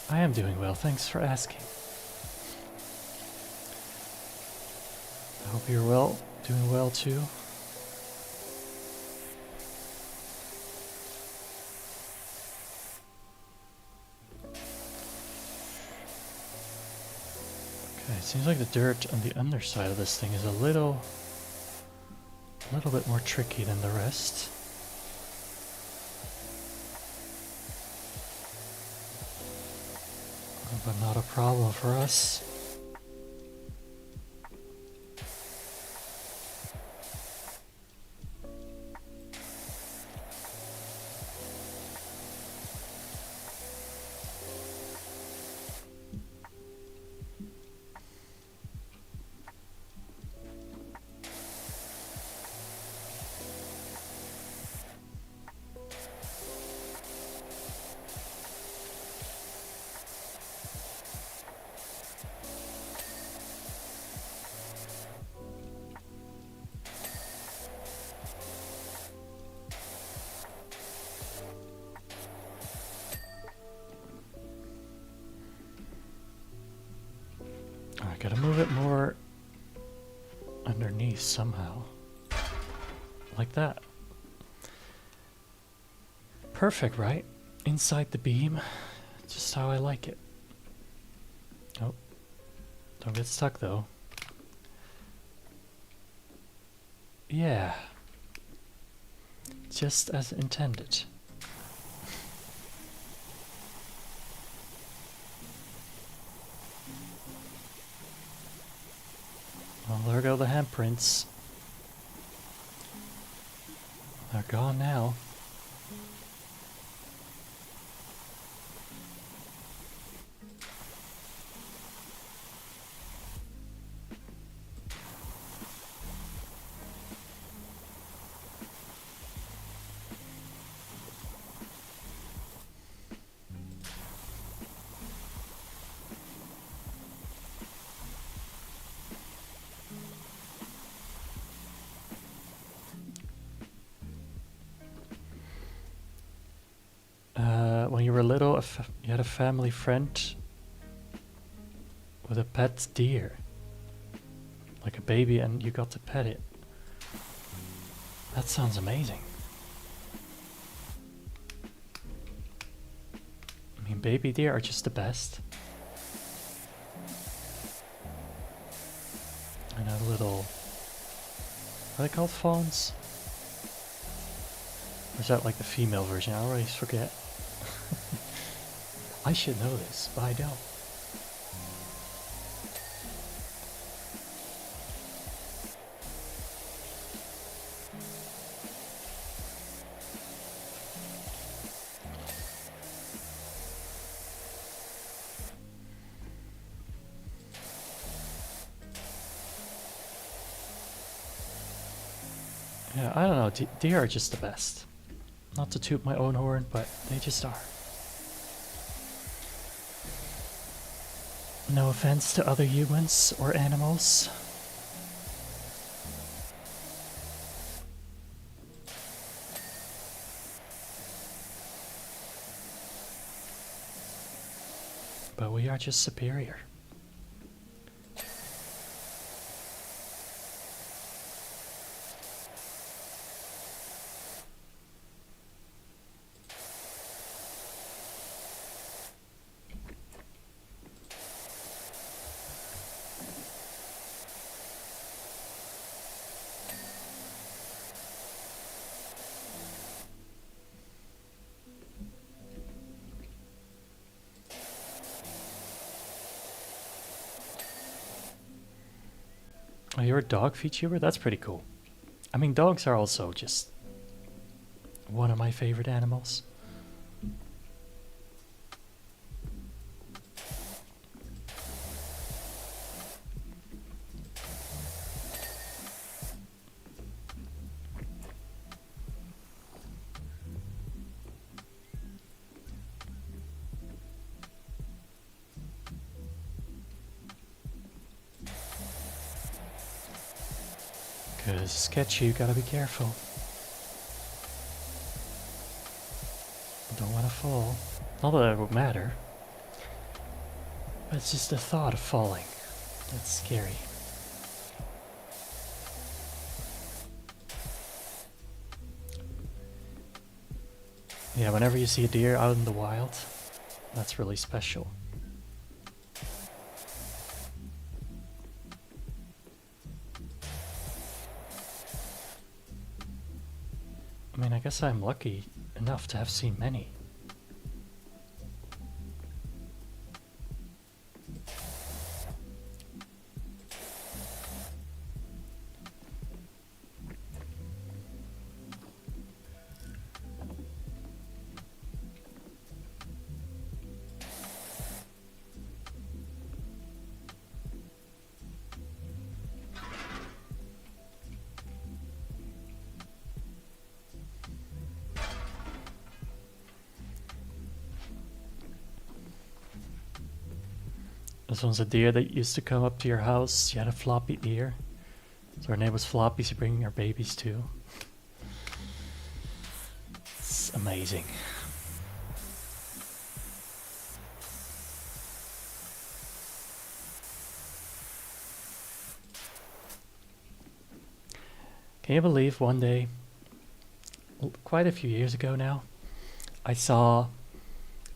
I am doing well, thanks for asking. I hope you're well, doing well too. Okay, it seems like the dirt on the underside of this thing is a little bit more tricky than the rest. But not a problem for us. I gotta move it more underneath somehow. Like that. Perfect, right? Inside the beam. Just how I like it. Oh. Don't get stuck though. Yeah. Just as intended. Well, there go the handprints. They're gone now. When you were little, you had a family friend with a pet deer. Like a baby, and you got to pet it. That sounds amazing. I mean, baby deer are just the best. I know little... What are they called? Fawns? Or is that like the female version? I always forget. I should know this, but I don't. Yeah, I don't know. Deer are just the best. Not to toot my own horn, but they just are. No offense to other humans or animals. But we are just superior. Oh, you're a dog Vtuber? That's pretty cool. I mean, dogs are also just one of my favorite animals. Because sketchy, you gotta be careful. Don't want to fall. Not that it would matter. But it's just the thought of falling. That's scary. Yeah, whenever you see a deer out in the wild, that's really special. I mean, I guess I'm lucky enough to have seen many. This one's a deer that used to come up to your house. She had a floppy ear. So her name was Floppy. She's bringing her babies too. It's amazing. Can you believe one day, quite a few years ago now, I saw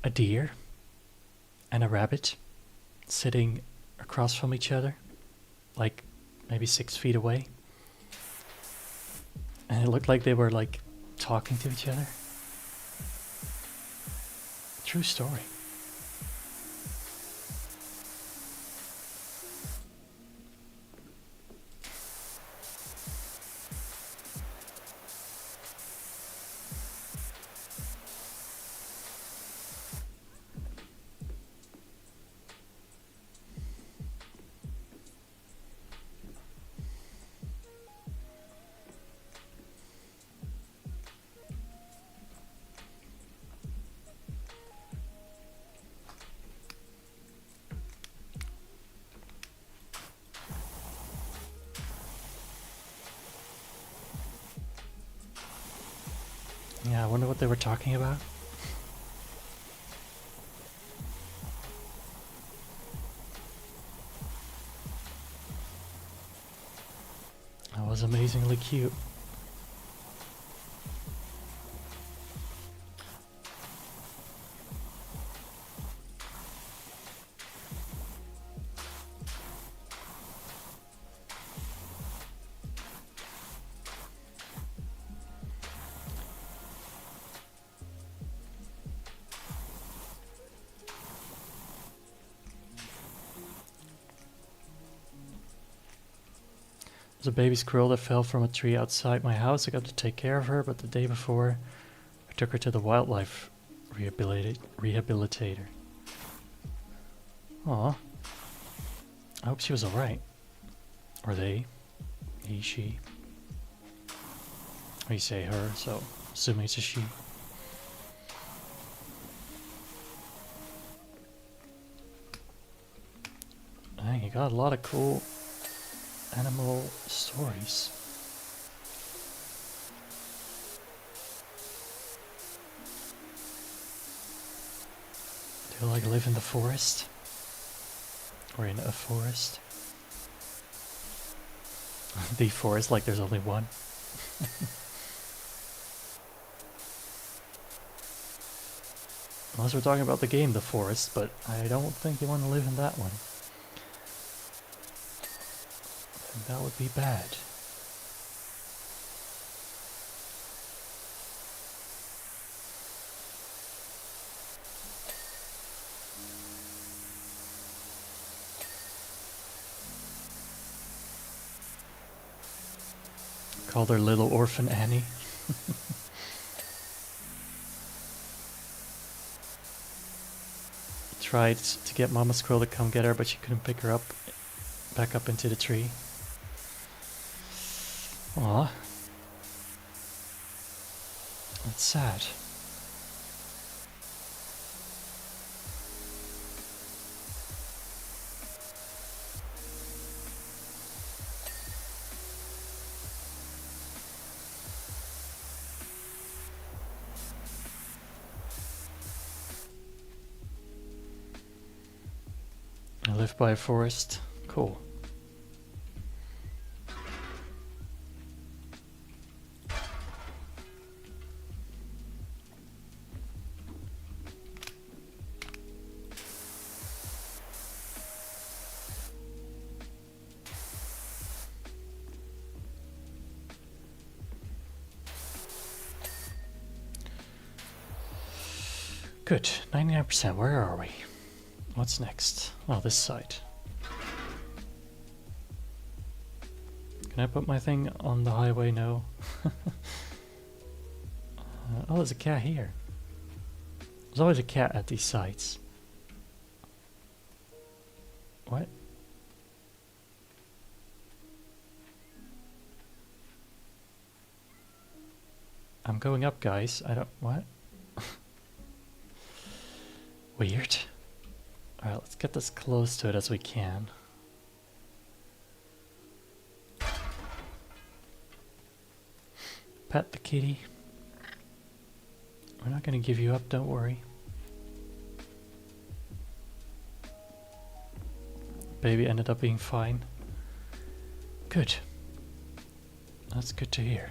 a deer and a rabbit sitting across from each other, like maybe 6 feet away. And it looked like they were like talking to each other. True story. Yeah, I wonder what they were talking about. That was amazingly cute. There's a baby squirrel that fell from a tree outside my house. I got to take care of her, but the day before, I took her to the wildlife rehabilitator. Aw. I hope she was alright. Or they. He, she. We say her, so assuming it's a she. Dang, you got a lot of cool animal stories. Do you like live in the forest? Or in a forest? The forest, like there's only one. Unless we're talking about the game The Forest, but I don't think you want to live in that one. I think that would be bad. Called her Little Orphan Annie. Tried to get Mama Squirrel to come get her, but she couldn't pick her up back up into the tree. Aw. That's sad. I live by a forest. Cool. Good, 99%. Where are we? What's next? Oh, this side. Can I put my thing on the highway? No. Oh, there's a cat here. There's always a cat at these sites. What? I'm going up, guys. I don't... What? Weird. Alright, let's get as close to it as we can. Pet the kitty. We're not going to give you up, don't worry. Baby ended up being fine. Good. That's good to hear.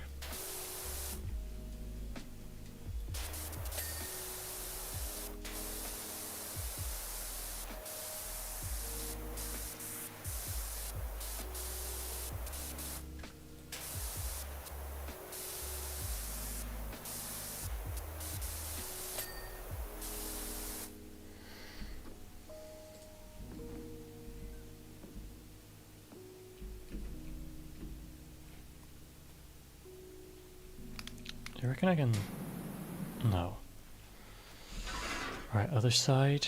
Do you reckon I can... No. Alright, other side.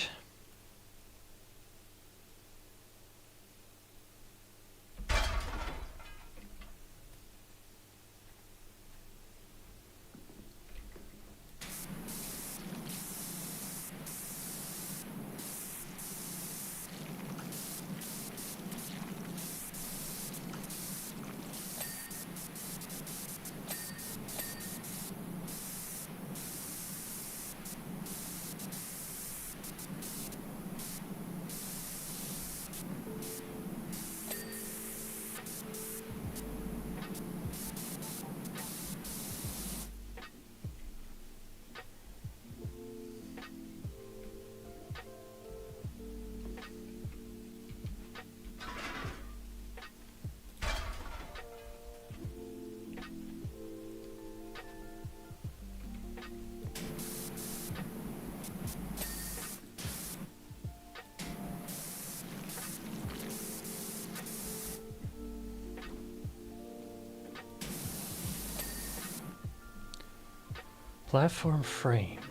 Platform frame.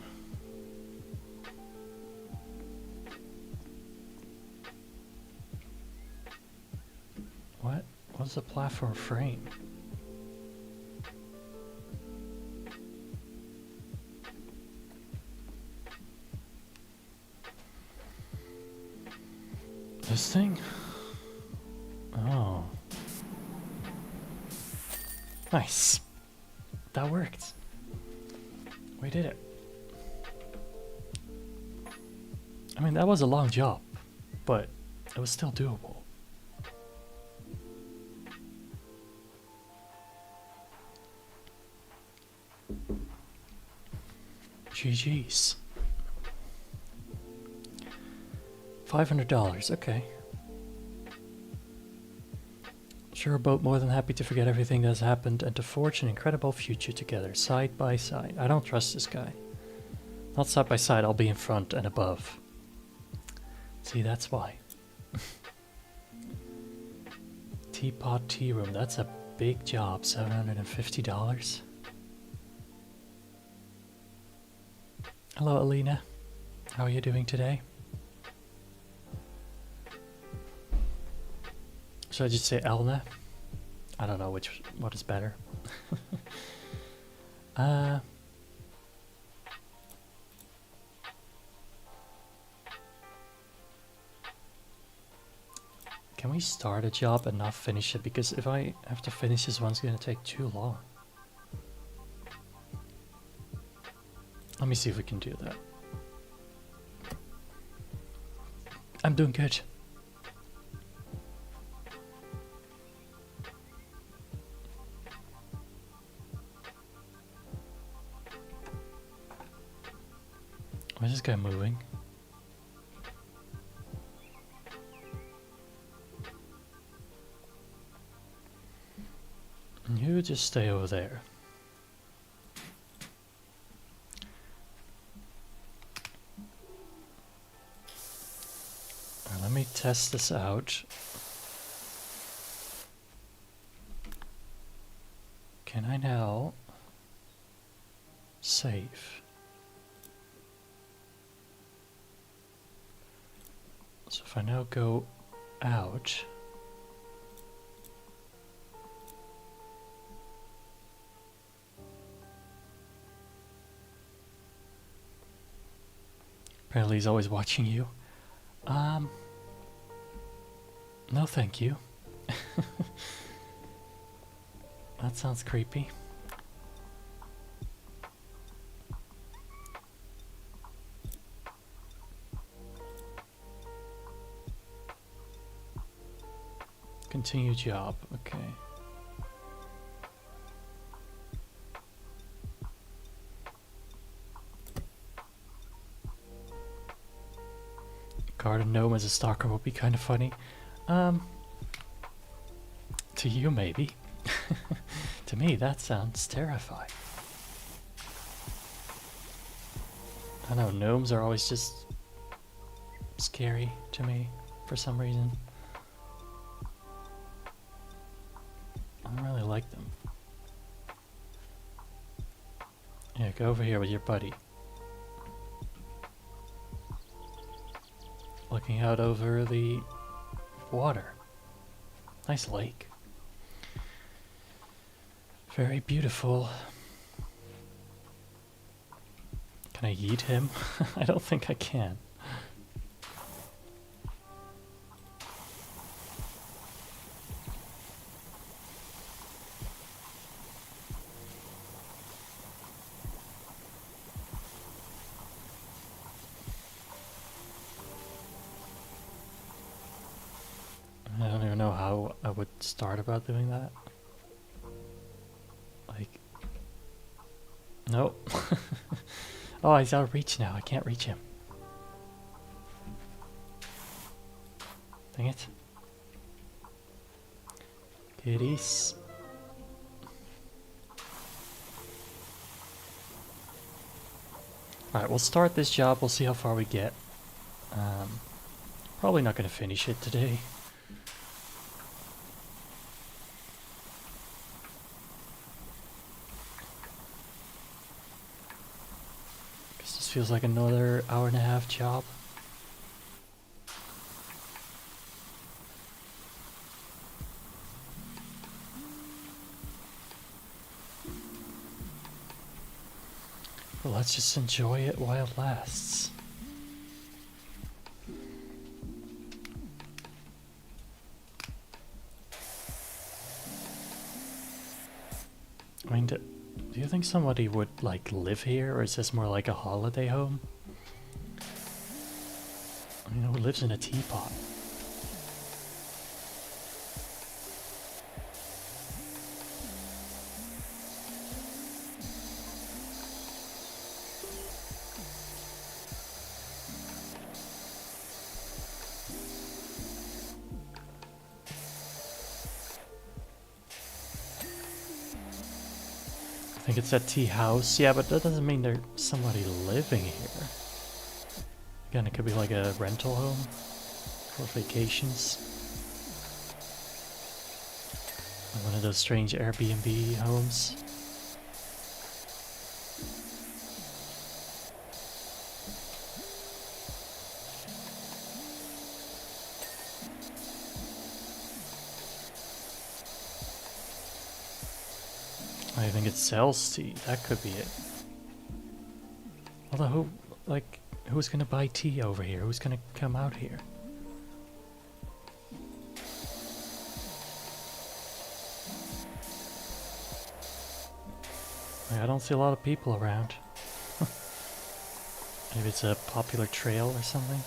What? What's a platform frame? This thing? Oh. Nice. That worked. We did it. I mean, that was a long job, but it was still doable. GG's. $500, okay. Sure, both more than happy to forget everything that's happened and to forge an incredible future together, side by side. I don't trust this guy. Not side by side, I'll be in front and above. See, that's why. Teapot tea room, that's a big job, $750. Hello, Alina. How are you doing today? Should I just say Elna? I don't know what is better. Can we start a job and not finish it? Because if I have to finish this one, it's gonna take too long. Let me see if we can do that. I'm doing good. Where's this guy moving? You just stay over there. test this out. Can I now save? So if I now go out, apparently he's always watching you. No thank you. That sounds creepy. Continue job, okay. Garden gnome as a stalker would be kind of funny. To you maybe. To me that sounds terrifying. I know, gnomes are always just scary to me for some reason. I don't really like them. Yeah, go over here with your buddy. Looking out over the water. Nice lake. Very beautiful. Can I yeet him? I don't think I can. I don't even know how I would start about doing that. Like, nope. Oh, he's out of reach now. I can't reach him. Dang it. Kitties. Alright, we'll start this job. We'll see how far we get. Probably not going to finish it today. This feels like another hour-and-a-half job. But let's just enjoy it while it lasts. I mean, do you think somebody would, like, live here, or is this more like a holiday home? I mean, who lives in a teapot? I think it's a tea house. Yeah, but that doesn't mean there's somebody living here. Again, it could be like a rental home for vacations. Like one of those strange Airbnb homes. I think it sells tea. That could be it. Although, who's gonna buy tea over here? Who's gonna come out here? I don't see a lot of people around. Maybe it's a popular trail or something.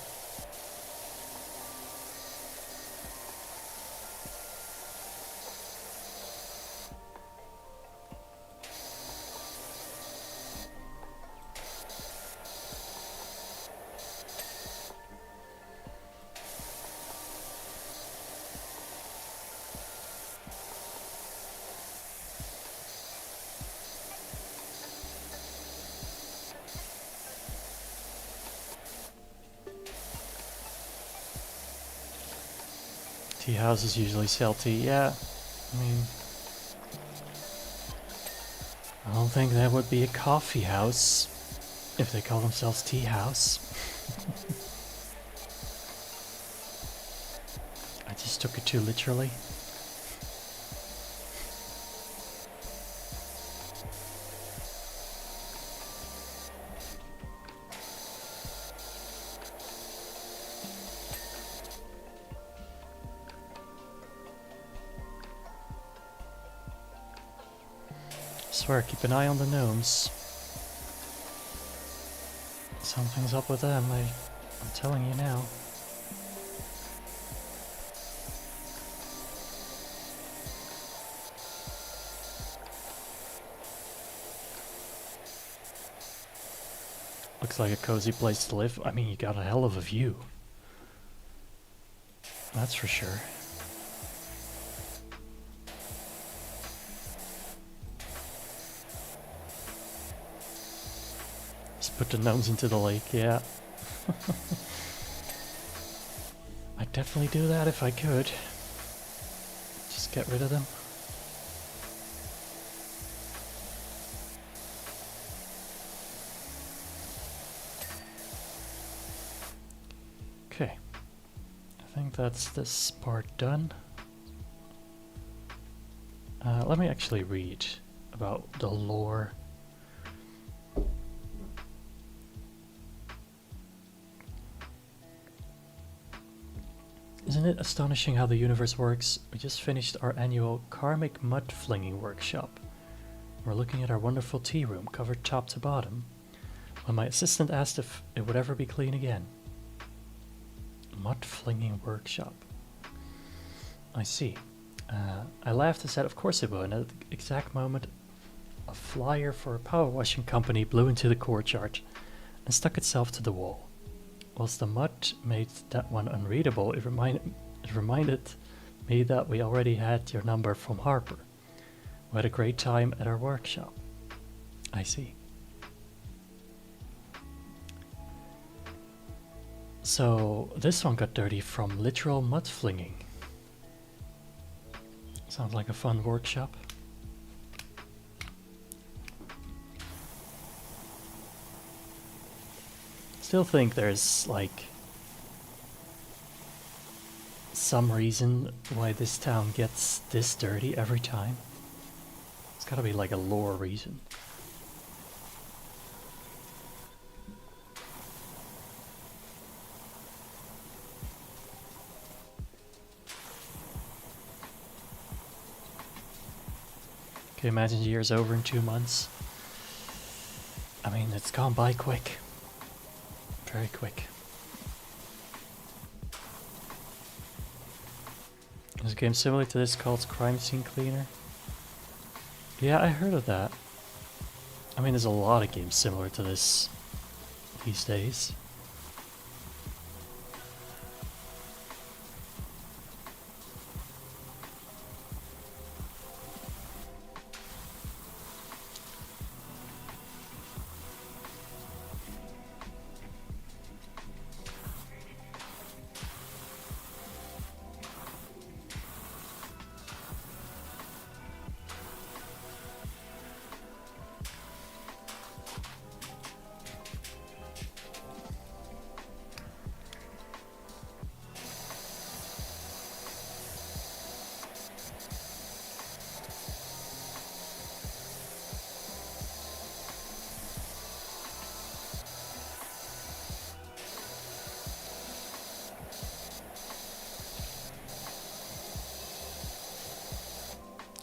Tea houses usually sell tea, yeah. I mean, I don't think that would be a coffee house if they call themselves tea house. I just took it too literally. I swear, keep an eye on the gnomes. Something's up with them, I'm telling you now. Looks like a cozy place to live. I mean, you got a hell of a view. That's for sure. Just put the gnomes into the lake, yeah. I'd definitely do that if I could. Just get rid of them. Okay. I think that's this part done. Let me actually read about the lore. Isn't it astonishing how the universe works? We just finished our annual karmic mud flinging workshop. We're looking at our wonderful tea room covered top to bottom when my assistant asked if it would ever be clean again. Mud flinging workshop. I see. I laughed and said of course it will, and at the exact moment a flyer for a power washing company blew into the courtyard and stuck itself to the wall. Whilst the mud made that one unreadable, it reminded me that we already had your number from Harper, who had a great time at our workshop. I see. So this one got dirty from literal mud flinging. Sounds like a fun workshop. Still think there's like some reason why this town gets this dirty every time. It's gotta be like a lore reason. Can you imagine the year's over in 2 months? I mean, it's gone by quick. Very quick. There's a game similar to this called Crime Scene Cleaner. Yeah, I heard of that. I mean, there's a lot of games similar to this these days.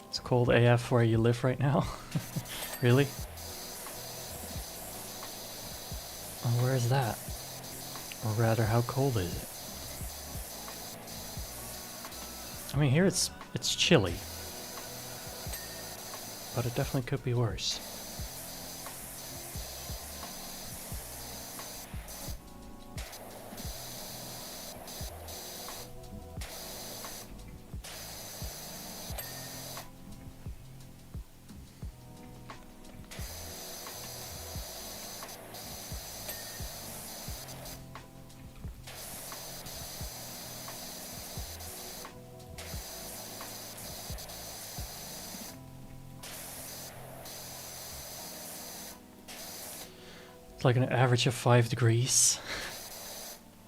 It's cold AF where you live right now. Really? And where is that? Or rather, how cold is it? I mean, here it's chilly, but it definitely could be worse. It's like an average of 5 degrees,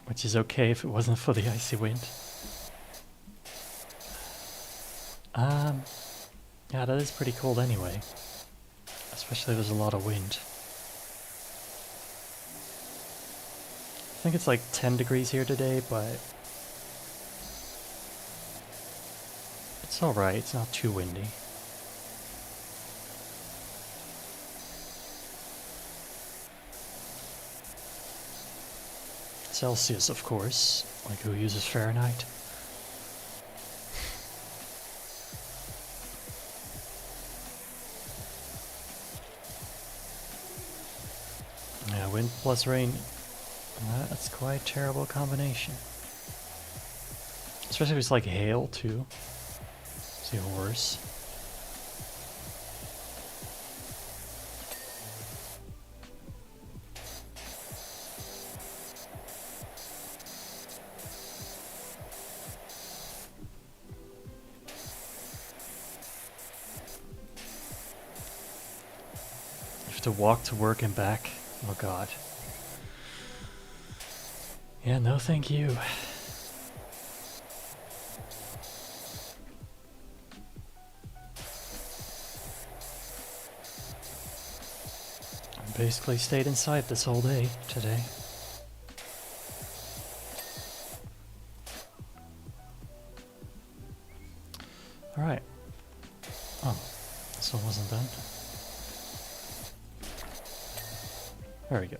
which is okay if it wasn't for the icy wind. Yeah, that is pretty cold anyway, especially if there's a lot of wind. I think it's like 10 degrees here today, but it's alright, it's not too windy. Celsius, of course, like who uses Fahrenheit? Yeah, wind plus rain, that's quite a terrible combination. Especially if it's like hail too, it's even worse. To walk to work and back. Oh god. Yeah, no thank you. I basically stayed inside this whole day today. Alright. Oh, this one wasn't done. There we go.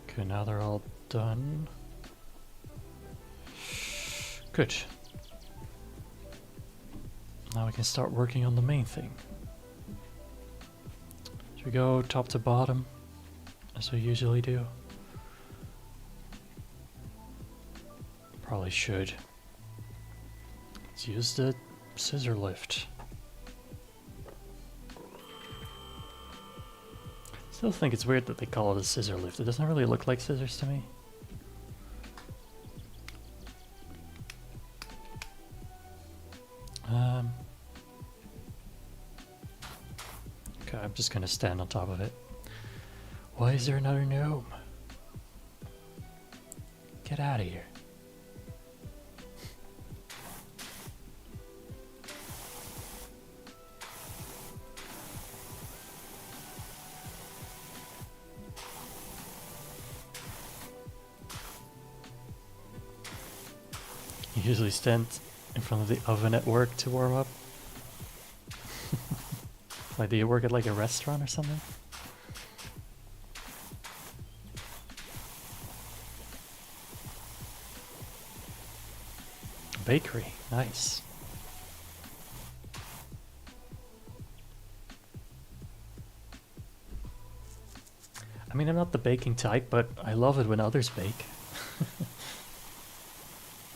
Okay, now they're all done. Good. Now we can start working on the main thing. Should we go top to bottom, as we usually do? Probably should. Let's use the scissor lift. Still think it's weird that they call it a scissor lift. It doesn't really look like scissors to me. Okay, I'm just gonna stand on top of it. Why is there another gnome? Get out of here. You usually stand in front of the oven at work to warm up. Like, do you work at like a restaurant or something? Bakery, nice. I mean, I'm not the baking type, but I love it when others bake.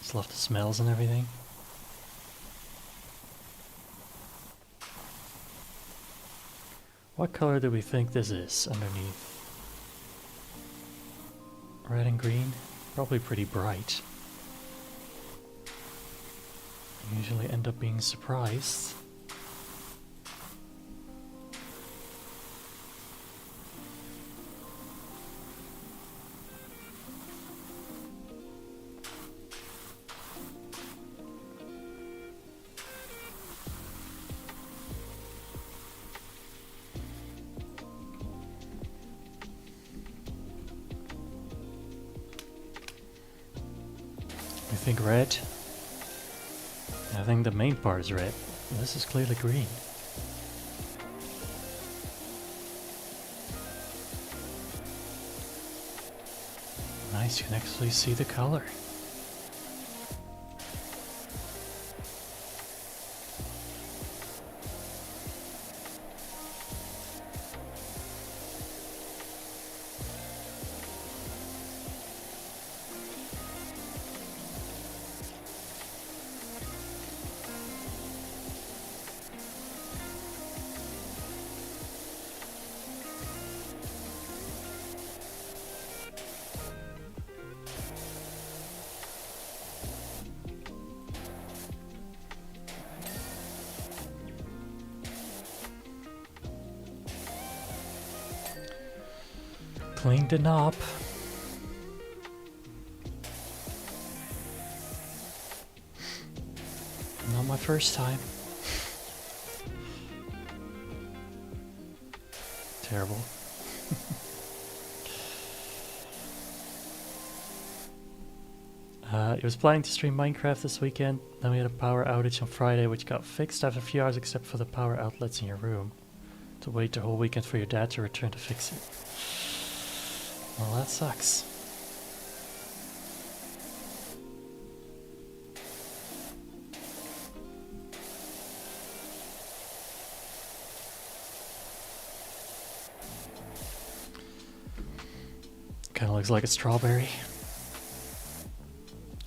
Just love the smells and everything. What color do we think this is underneath? Red and green? Probably pretty bright. I usually end up being surprised. I think red. I think the main part is red. This is clearly green. Nice, you can actually see the color. Cleaned the knob. Not my first time. Terrible. He was planning to stream Minecraft this weekend, then we had a power outage on Friday which got fixed after a few hours except for the power outlets in your room. To wait the whole weekend for your dad to return to fix it. Well, that sucks. Kinda looks like a strawberry.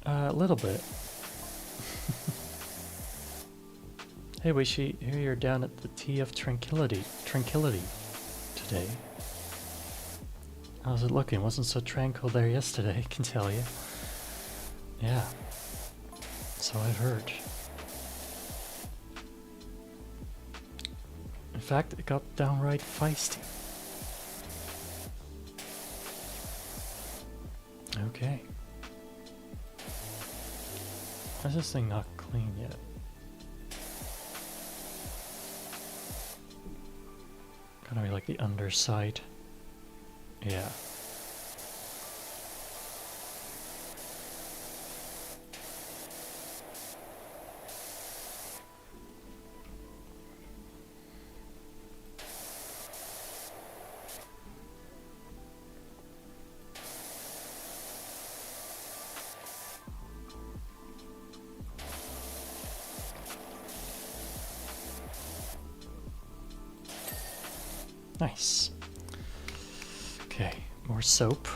A little bit. Hey, Wishy, here you're down at the Tea of Tranquility today. How's it looking? Wasn't so tranquil there yesterday, I can tell you. Yeah. So I've heard. In fact, it got downright feisty. Okay. Why is this thing not clean yet? Gotta be like the underside. Yeah. Nice. Okay, more soap.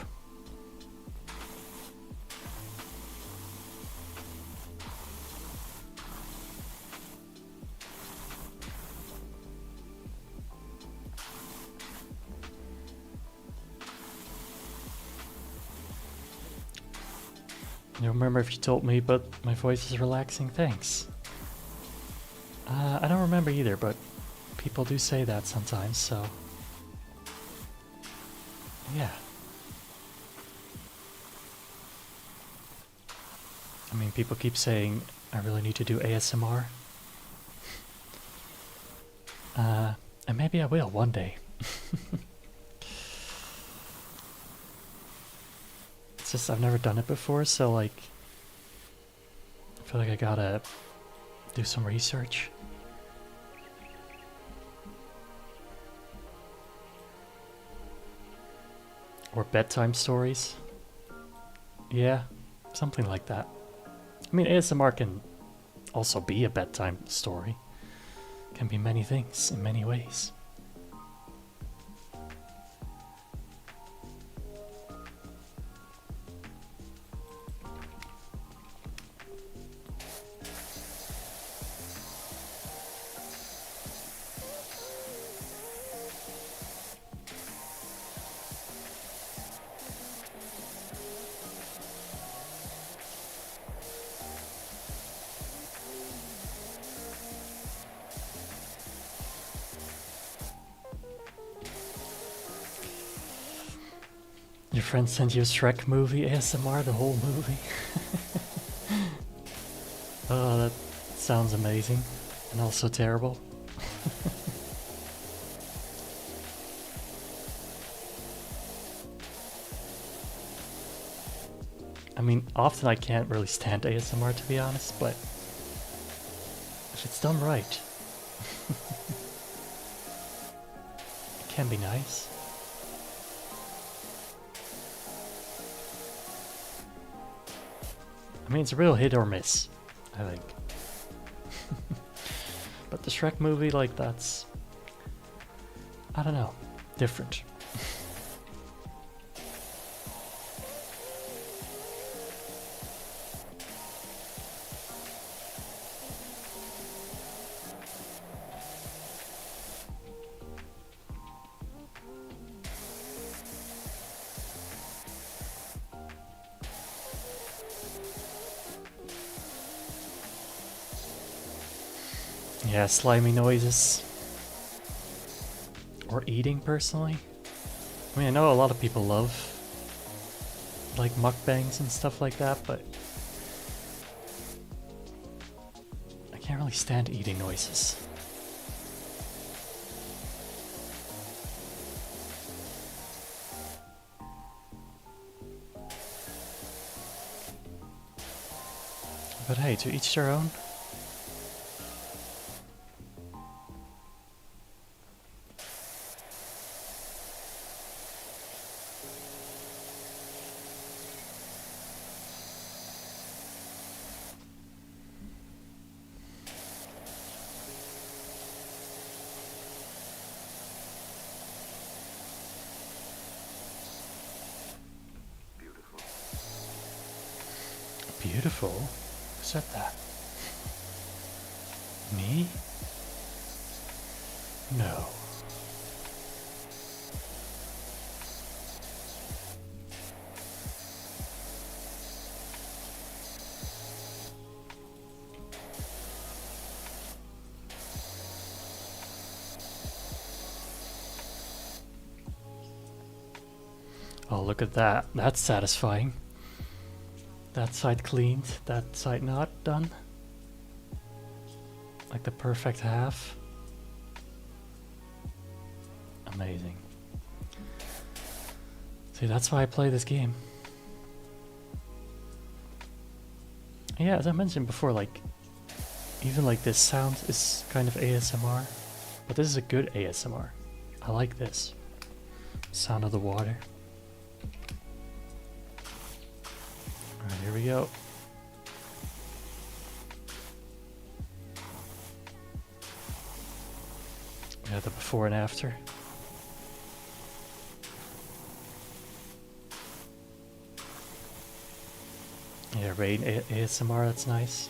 I don't remember if you told me, but my voice is relaxing. Thanks. I don't remember either, but people do say that sometimes, so... yeah. I mean, people keep saying I really need to do ASMR. And maybe I will one day. It's just I've never done it before, so like I feel like I gotta do some research. Or bedtime stories. Yeah, something like that. I mean, ASMR can also be a bedtime story. Can be many things in many ways. Your friend sent you a Shrek movie ASMR, the whole movie. Oh, that sounds amazing. And also terrible. I mean, often I can't really stand ASMR, to be honest, but if it's done right, it can be nice. I mean, it's a real hit or miss, I think. But the Shrek movie, like, that's... I don't know. Different. Yeah, slimy noises. Or eating, personally. I mean, I know a lot of people love like mukbangs and stuff like that, but I can't really stand eating noises. But hey, to each their own. Beautiful? Who said that? Me? No. Oh, look at that. That's satisfying. That side cleaned, that side not done. Like the perfect half. Amazing. See, that's why I play this game. Yeah, as I mentioned before, like, even like this sound is kind of ASMR. But this is a good ASMR. I like this. Sound of the water. Alright, here we go. Yeah, the before and after. Yeah, rain ASMR, that's nice.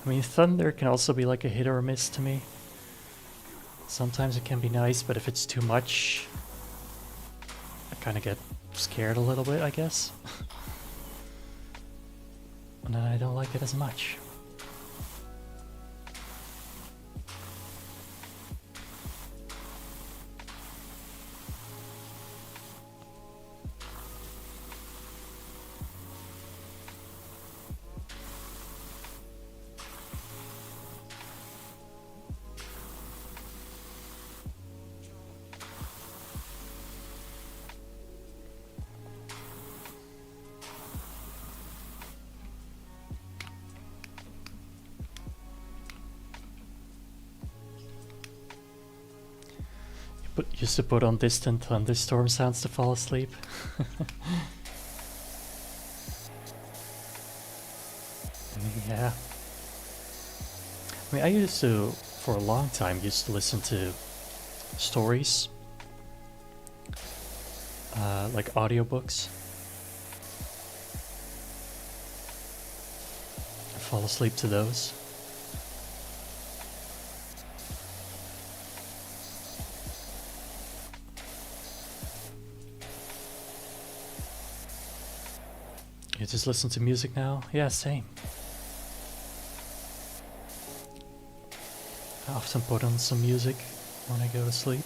I mean, thunder can also be like a hit or a miss to me. Sometimes it can be nice, but if it's too much, I kind of get scared a little bit, I guess. And then I don't like it as much. But used to put on distant thunderstorm sounds to fall asleep. Yeah. I mean, I used to, for a long time, used to listen to stories, like audiobooks. I fall asleep to those. You just listen to music now? Yeah, same. I often put on some music when I go to sleep.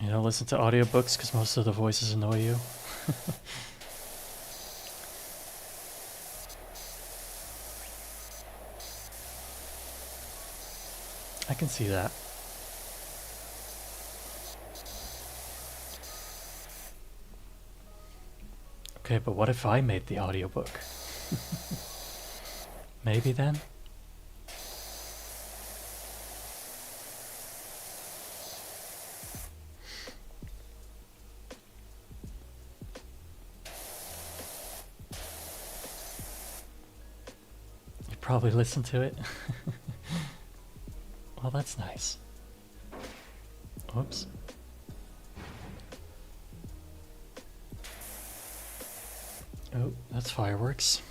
You don't listen to audiobooks because most of the voices annoy you. I can see that. Okay, but what if I made the audiobook? Maybe then? probably listen to it. Well, that's nice. Whoops. Oh, that's fireworks.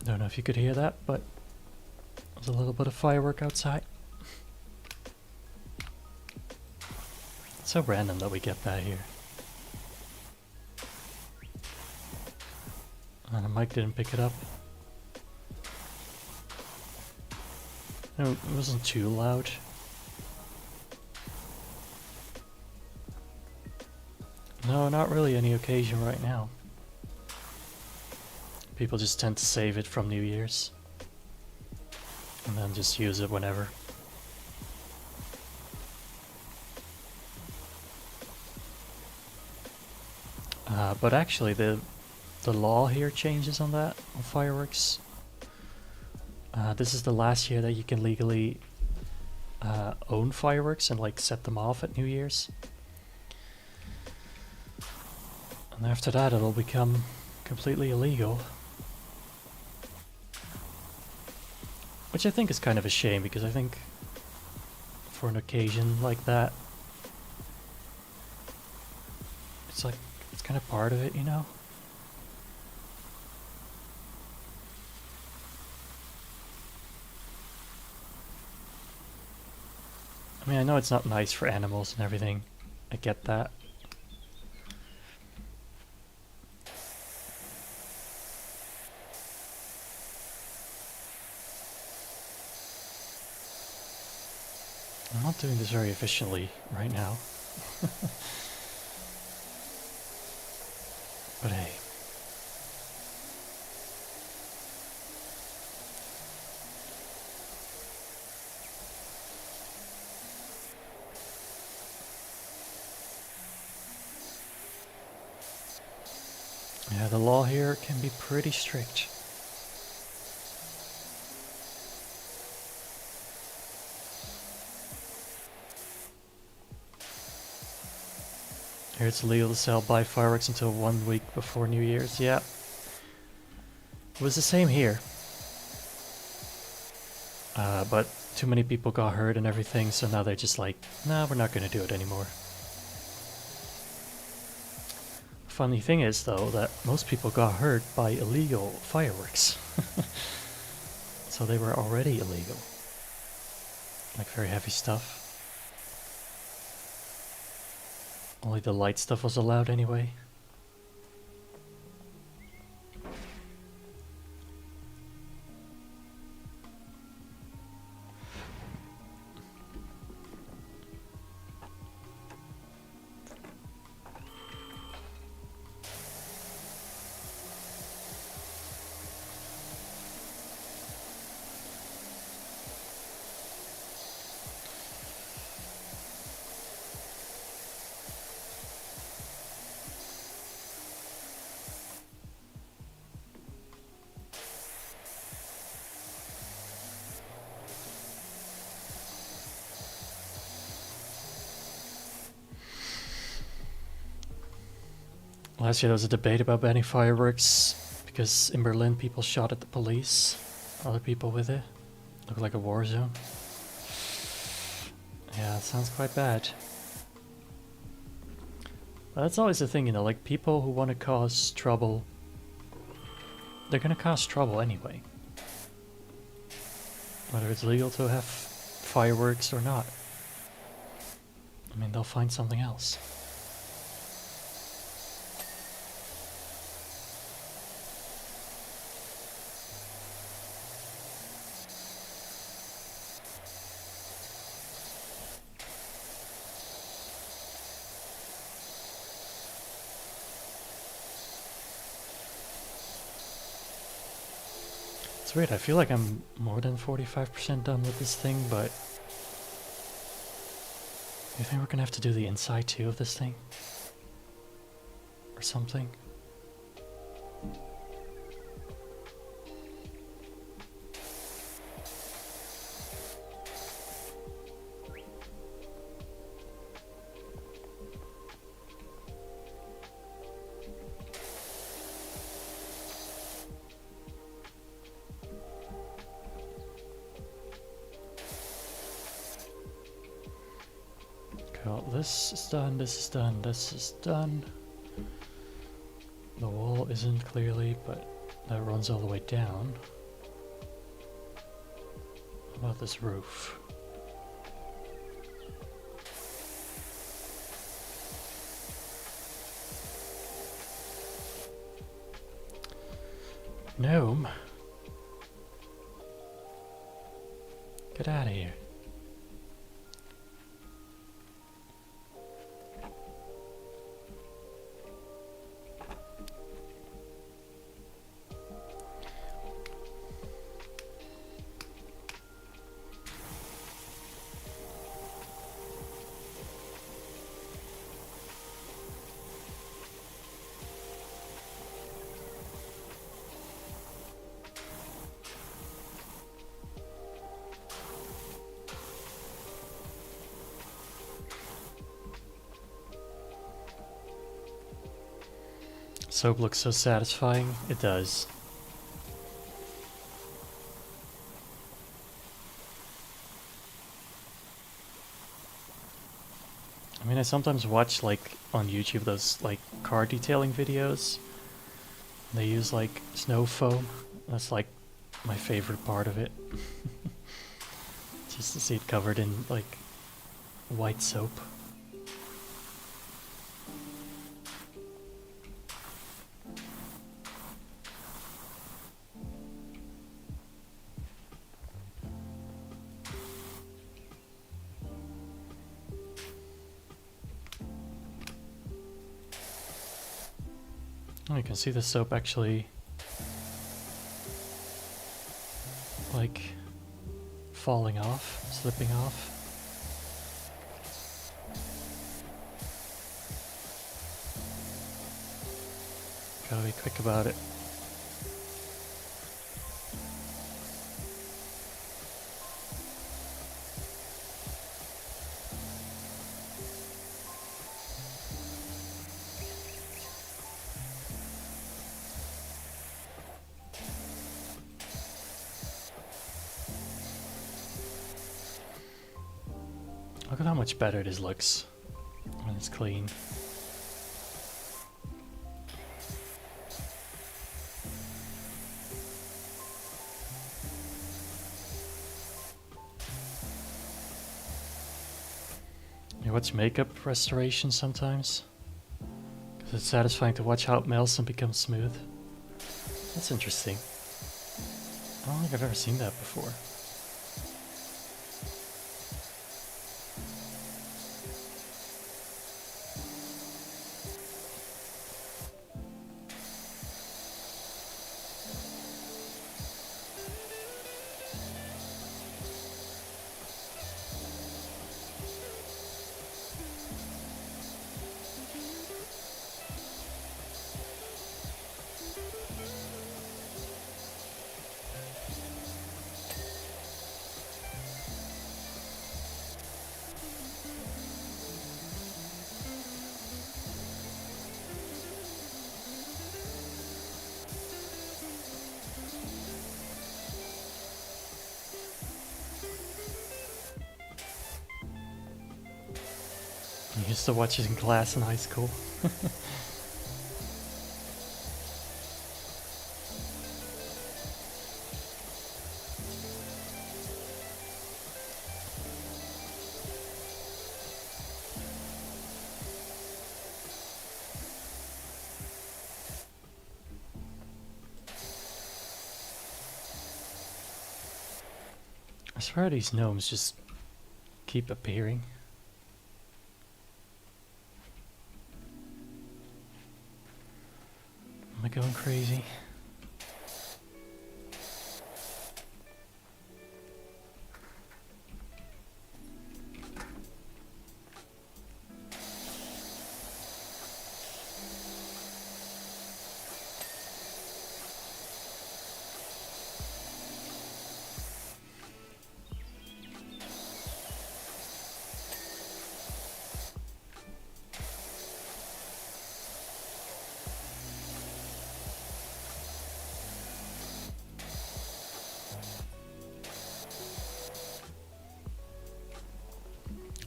Don't know if you could hear that, but there's a little bit of firework outside. It's so random that we get that here. And the mic didn't pick it up. No, it wasn't too loud. No, not really any occasion right now. People just tend to save it from New Year's. And then just use it whenever. But actually the law here changes on that, on fireworks. This is the last year that you can legally own fireworks and like set them off at New Year's. And after that it'll become completely illegal. Which I think is kind of a shame, because I think for an occasion like that, it's like, it's kind of part of it, you know? I mean, I know it's not nice for animals and everything. I get that. I'm not doing this very efficiently right now. But hey. Yeah, the law here can be pretty strict. Here it's illegal to sell buy fireworks until 1 week before New Year's. Yeah. It was the same here. But too many people got hurt and everything, so now they're just like, nah, we're not gonna do it anymore. Funny thing is, though, that most people got hurt by illegal fireworks. So they were already illegal. Like very heavy stuff. Only the light stuff was allowed anyway. Last year there was a debate about banning fireworks because in Berlin people shot at the police, other people with it. Looked like a war zone. Yeah, it sounds quite bad. But that's always the thing, you know, like people who want to cause trouble, they're gonna cause trouble anyway. Whether it's legal to have fireworks or not. I mean, they'll find something else. It's weird, I feel like I'm more than 45% done with this thing, but you think we're gonna have to do the inside too of this thing? Or something? Cool. This is done, this is done, this is done. The wall isn't clearly, but that runs all the way down. How about this roof? Gnome? Get out of here. Soap looks so satisfying. It does. I mean, I sometimes watch, like, on YouTube, those, like, car detailing videos. They use, like, snow foam. That's, like, my favorite part of it. Just to see it covered in, like, white soap. Oh, you can see the soap actually, like, falling off, slipping off. Gotta be quick about it. Look at how much better this looks when it's clean. You watch makeup restoration sometimes? Because it's satisfying to watch how it melts and becomes smooth. That's interesting. I don't think I've ever seen that before. I used to watch it in class in high school. I swear these gnomes just keep appearing. Am I going crazy?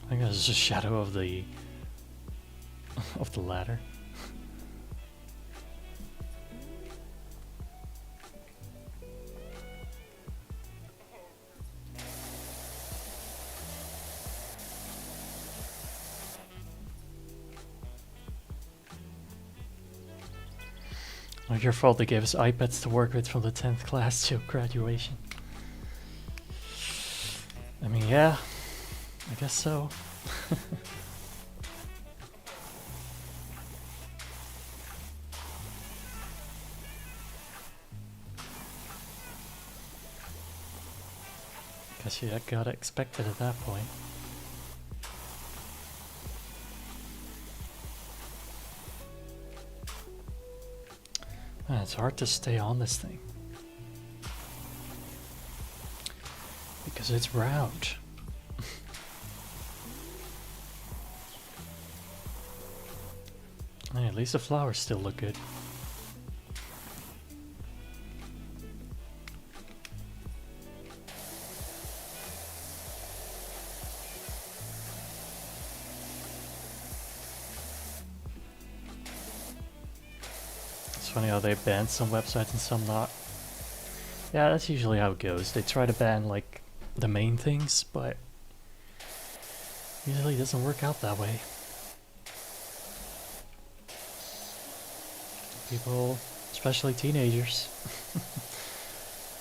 I think that's just a shadow of the ladder. Not your fault they gave us iPads to work with from the 10th class to graduation. I mean, yeah, I guess so. Guess you gotta expect it at that point. Man, it's hard to stay on this thing. Because it's round. Hey, at least the flowers still look good. It's funny how they ban some websites and some not. Yeah, that's usually how it goes. They try to ban like the main things, but usually it doesn't work out that way. People, especially teenagers,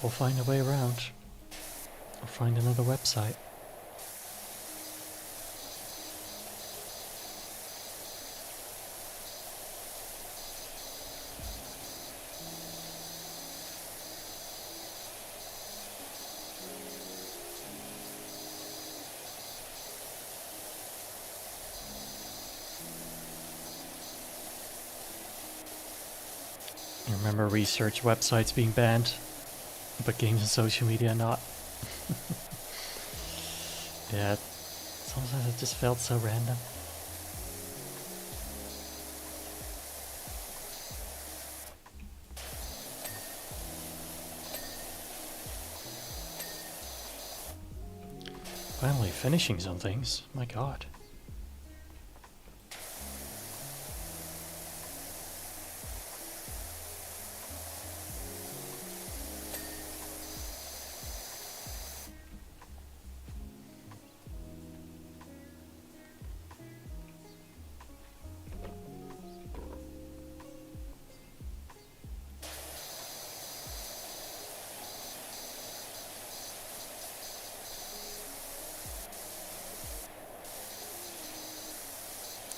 will find a way around or find another website. I remember research websites being banned, but games and social media not. Yeah, sometimes it just felt so random. Finally finishing some things, my god.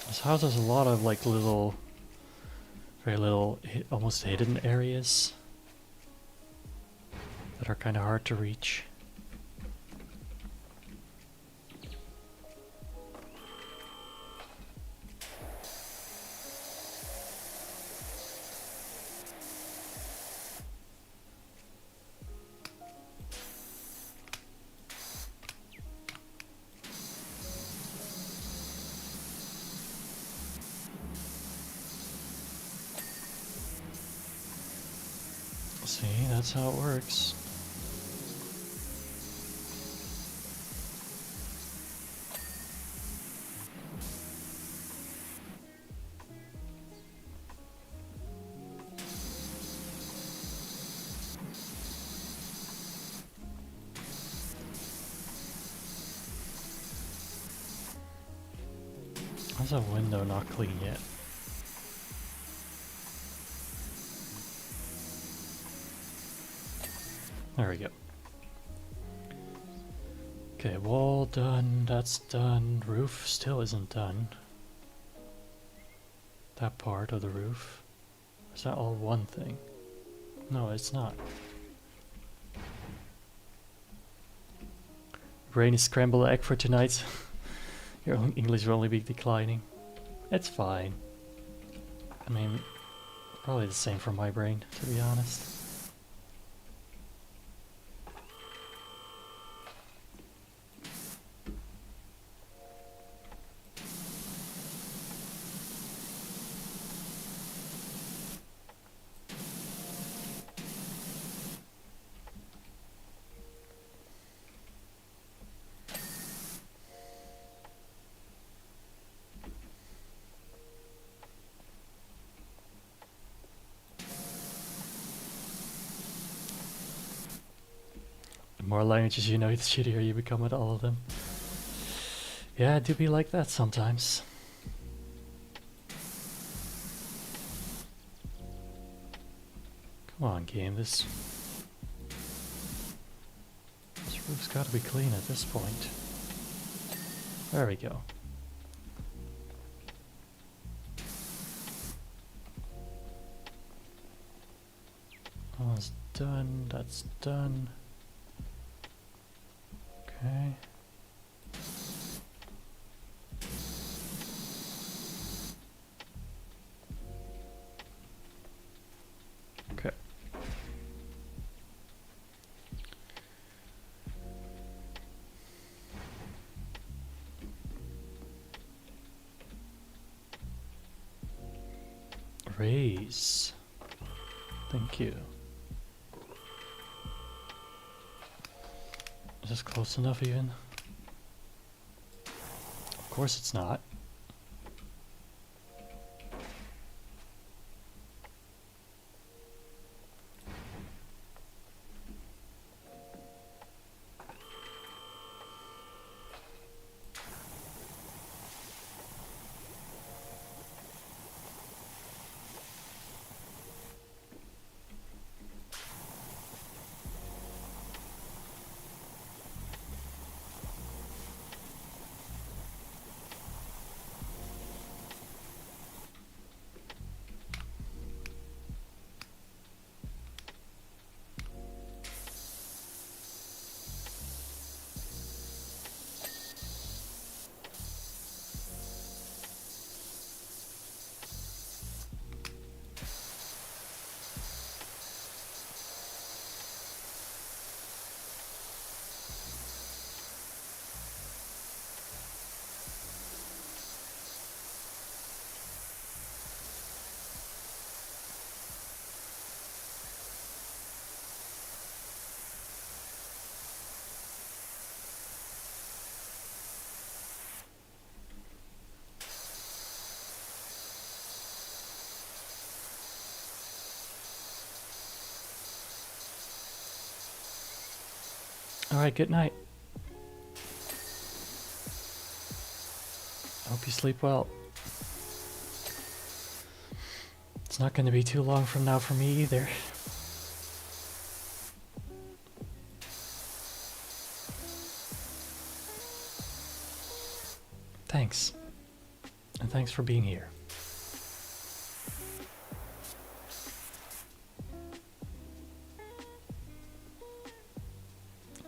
This house has a lot of like little, very little, almost hidden areas that are kind of hard to reach. See, that's how it works. How's that window not clean yet? There we go. Okay, wall done, that's done. Roof still isn't done. That part of the roof. Is that all one thing? No, it's not. Brain is scrambled egg for tonight. Your English will only be declining. It's fine. I mean, probably the same for my brain, to be honest. more languages you know, the shittier you become at all of them. Yeah, it do be like that sometimes. Come on, game, this roof's gotta be clean at this point. There we go. That's done, that's done. Okay. Okay. Raise. Thank you. Is this close enough even? Of course it's not. Alright, good night. I hope you sleep well. It's not going to be too long from now for me either. Thanks. And thanks for being here.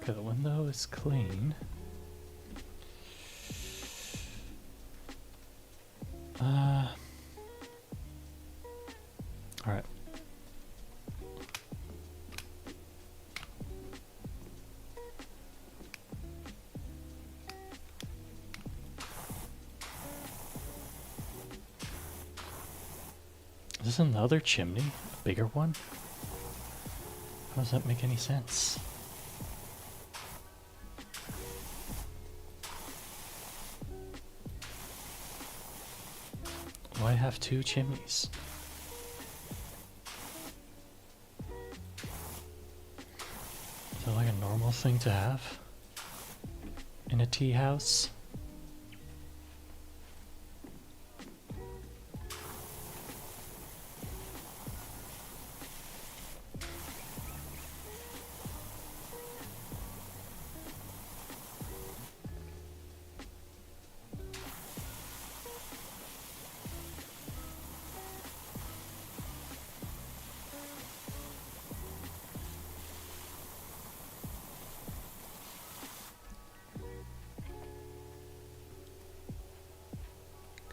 Okay, the window is clean. Alright. Is this another chimney? A bigger one? How does that make any sense? Why have two chimneys? Is that like a normal thing to have in a tea house?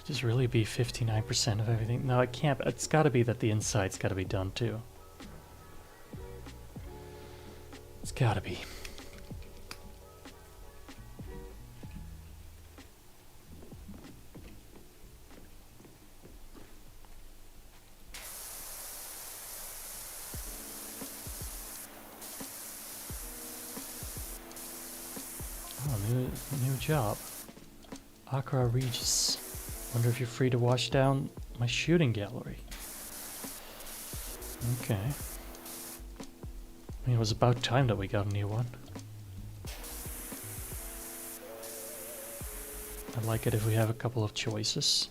Just really be 59% of everything. No, it can't. It's got to be that the inside's got to be done too. It's got to be. Oh, new job. Accra Regis. Wonder if you're free to wash down my shooting gallery. Okay. I mean, it was about time that we got a new one. I like it if we have a couple of choices.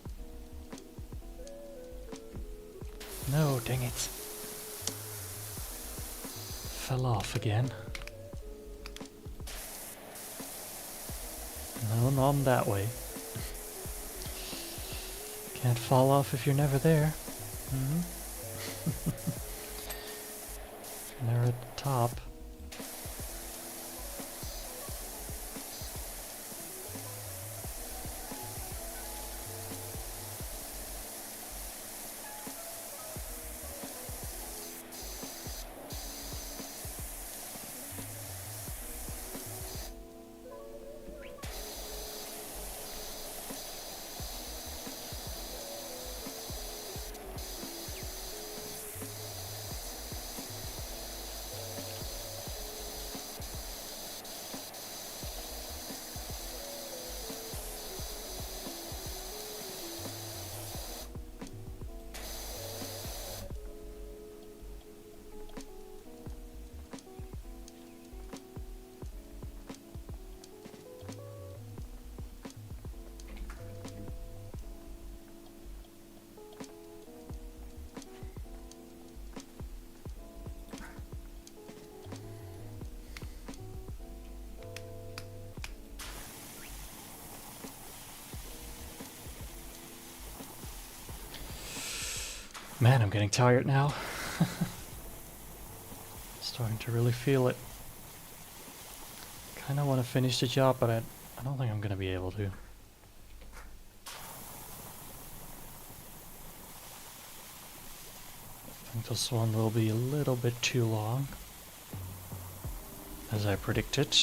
No, dang it. Fell off again. No, not that way. Can't fall off if you're never there. They're at the top. Man, I'm getting tired now. Starting to really feel it. Kinda want to finish the job, but I don't think I'm gonna be able to. I think this one will be a little bit too long, as I predicted.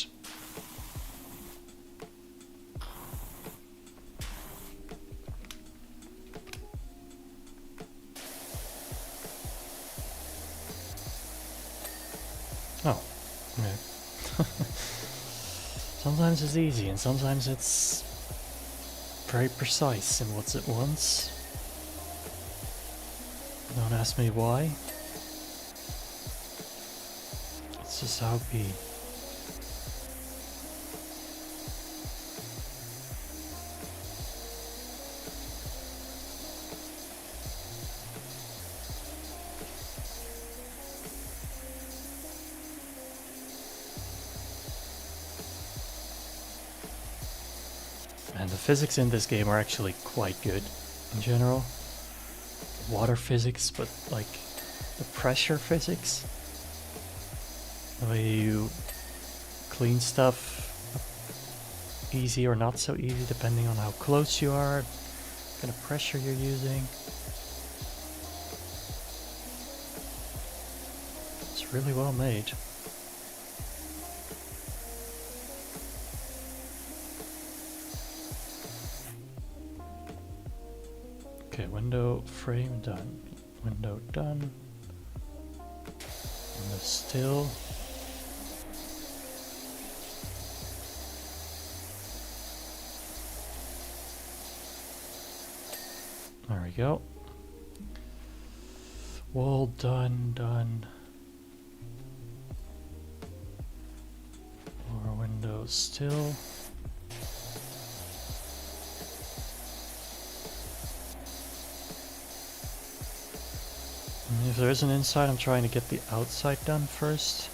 Oh, okay. Sometimes it's easy and sometimes it's very precise in what it wants. Don't ask me why. It's just how it be. And the physics in this game are actually quite good in general. Water physics, but like the pressure physics. The way you clean stuff easy or not so easy depending on how close you are, what kind of pressure you're using. It's really well made. Okay, window frame done. Window done. Window still. There we go. Wall done, done. More windows still. If there is an inside, I'm trying to get the outside done first.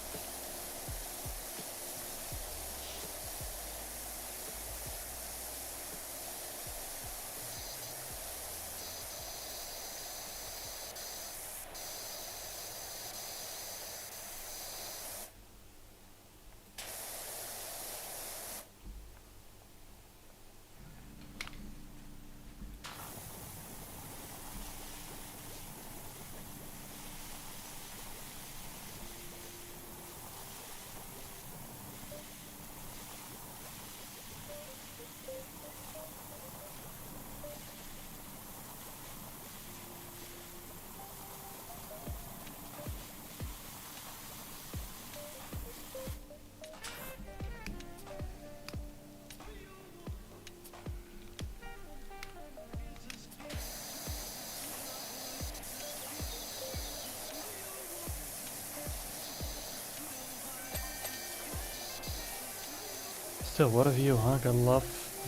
Still, what a view, huh? Gotta love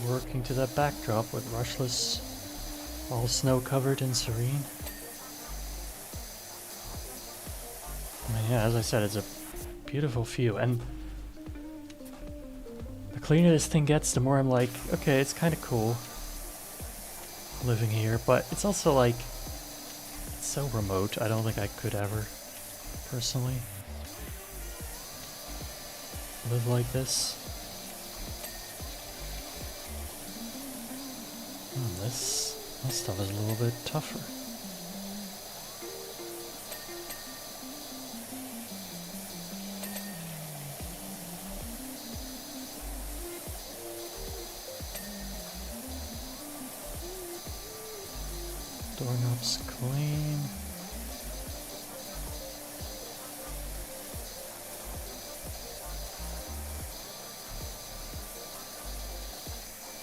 working to that backdrop with Rushless, all snow covered and serene. I mean, yeah, as I said, it's a beautiful view, and the cleaner this thing gets, the more I'm like, okay, it's kind of cool living here, but it's also like, it's so remote. I don't think I could ever, personally, live like this. This stuff is a little bit tougher. Doorknobs clean.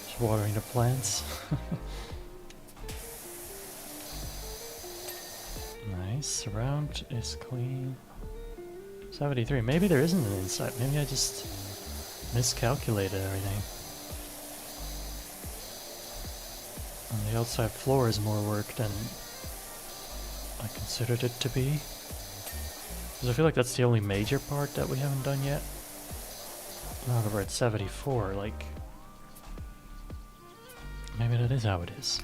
Just watering the plants. Nice. Surround is clean. 73. Maybe there isn't an inside. Maybe I just miscalculated everything. And the outside floor is more work than I considered it to be. Because I feel like that's the only major part that we haven't done yet. Now that we're at 74, like... maybe that is how it is.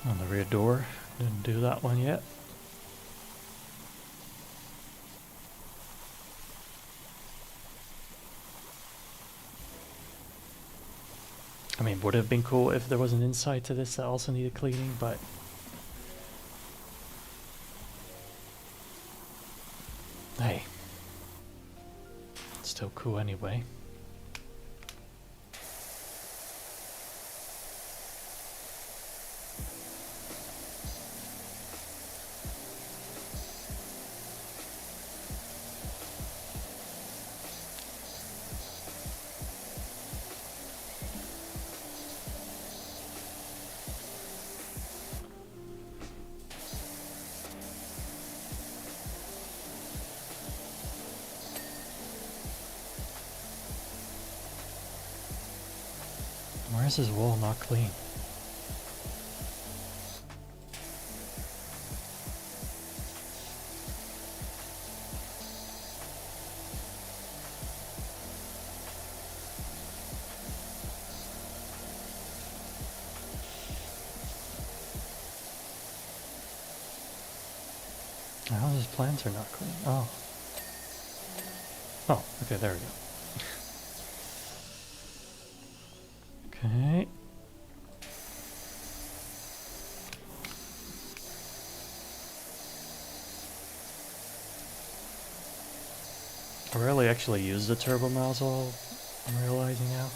On the rear door, didn't do that one yet. I mean, would have been cool if there was an inside to this that also needed cleaning, but hey, it's still cool anyway. Why is this wall not clean? How these plants are not clean? Oh. Oh, okay, there we go. Okay. I rarely actually use the turbo nozzle, I'm realizing now.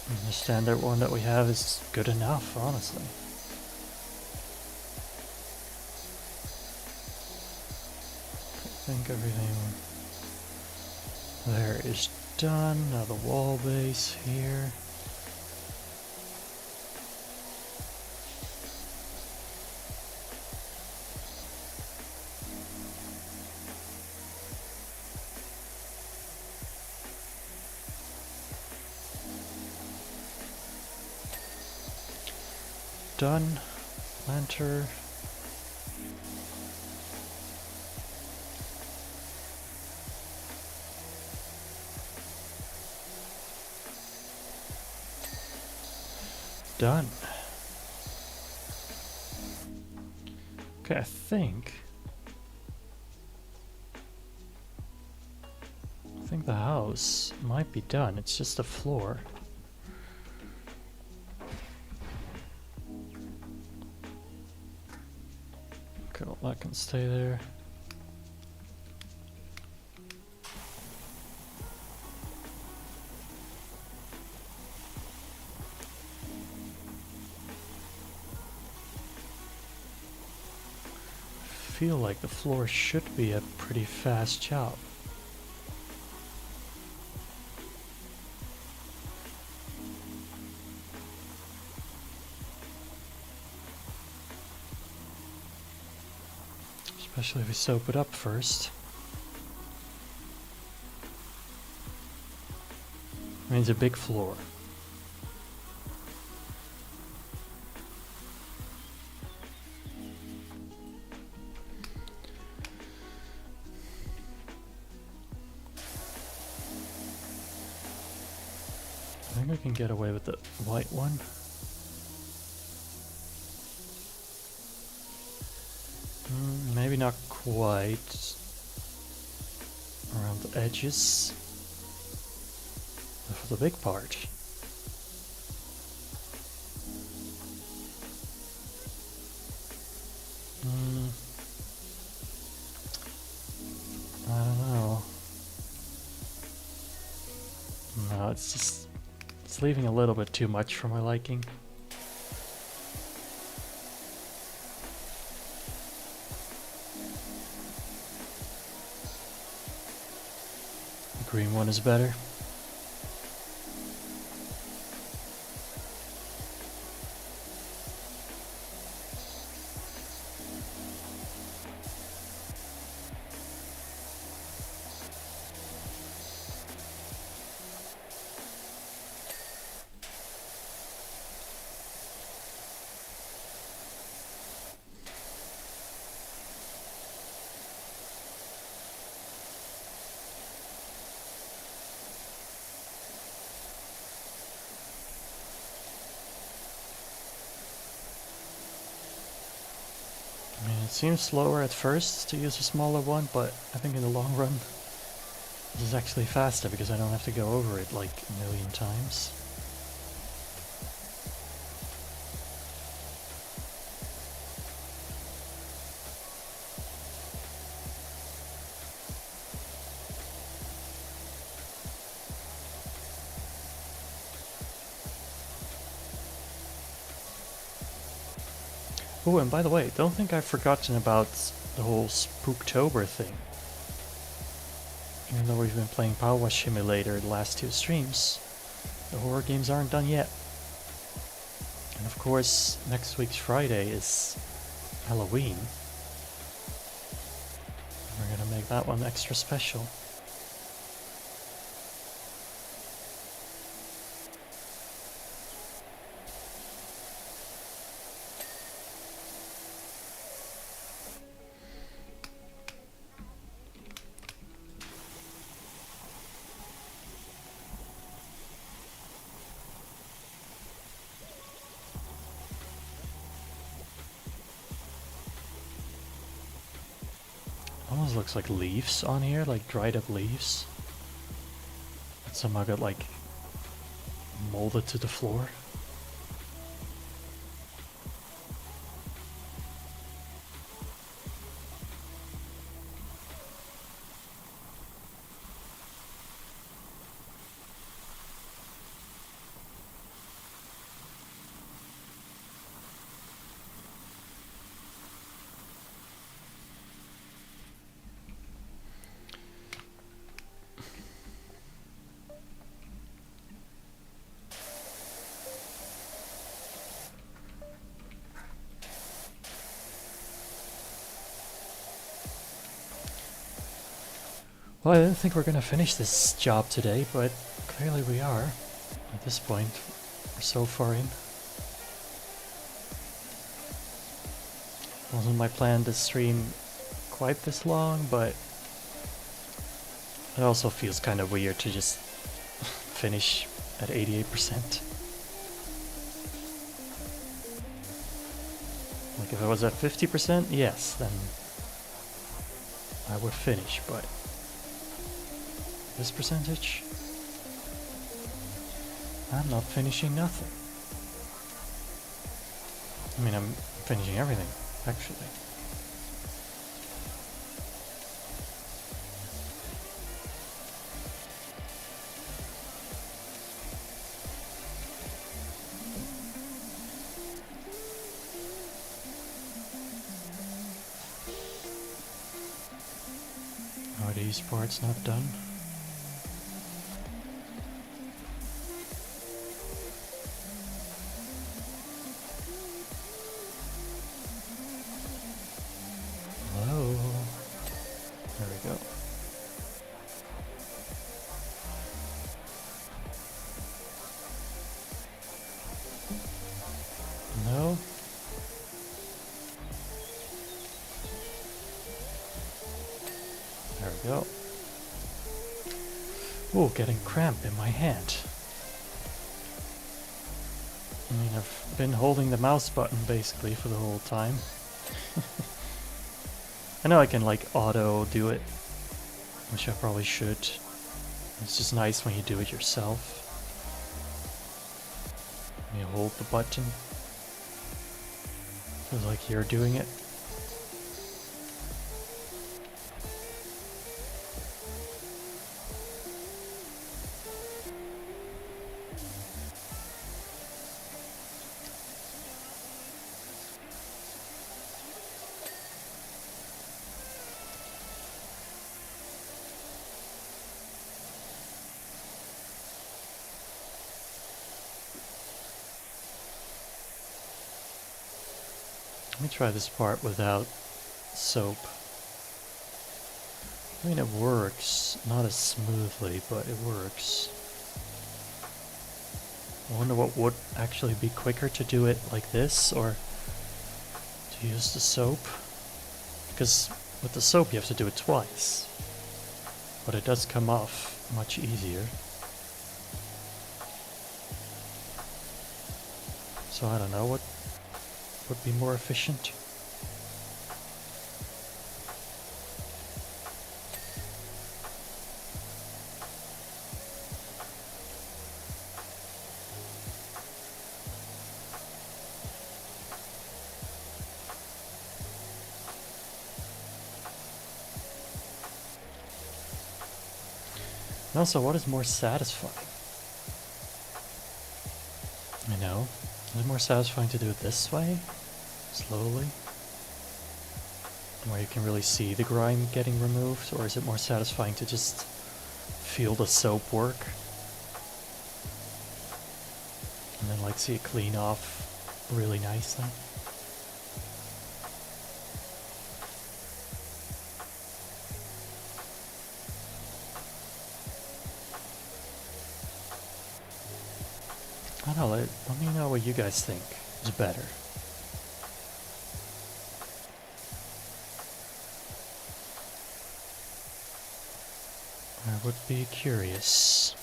And the standard one that we have is good enough, honestly. I think everything there is done. Now the wall base here. Done. Planter. Done. Okay, I think the house might be done. It's just the floor. Okay, well, that can stay there. feel like the floor should be a pretty fast job. Especially if we soap it up first. I mean, it's a big floor. I think we can get away with the white one. Maybe not quite around the edges for the big part. I don't know. No, it's leaving a little bit too much for my liking. The green one is better. It seems slower at first to use a smaller one, but I think in the long run this is actually faster because I don't have to go over it like a million times. Oh, and by the way, don't think I've forgotten about the whole Spooktober thing. Even though we've been playing Powerwash Simulator the last 2 streams, the horror games aren't done yet. And of course, next week's Friday is Halloween. We're gonna make that one extra special. Almost looks like leaves on here, like dried up leaves. That somehow got like molded to the floor. Well, I didn't think we're gonna finish this job today, but clearly we are. At this point, we're so far in. Wasn't my plan to stream quite this long, but it also feels kind of weird to just finish at 88%. Like if I was at 50%, yes, then I would finish, but this percentage, I'm not finishing nothing. I mean, I'm finishing everything, actually. these parts not done. Hello. There we go. No. There we go. Ooh, getting cramp in my hand. I mean, I've been holding the mouse button basically for the whole time. I know I can like auto do it, which I probably should. It's just nice when you do it yourself. When you hold the button. Feels like you're doing it. Let me try this part without soap. I mean, it works. Not as smoothly, but it works. I wonder what would actually be quicker, to do it like this or to use the soap. Because with the soap you have to do it twice. But it does come off much easier. So I don't know what would be more efficient. And also, what is more satisfying? You know, is it more satisfying to do it this way? Slowly? Where you can really see the grime getting removed? Or is it more satisfying to just feel the soap work? And then like see it clean off really nicely? I don't know, let me know what you guys think is better. I would be curious.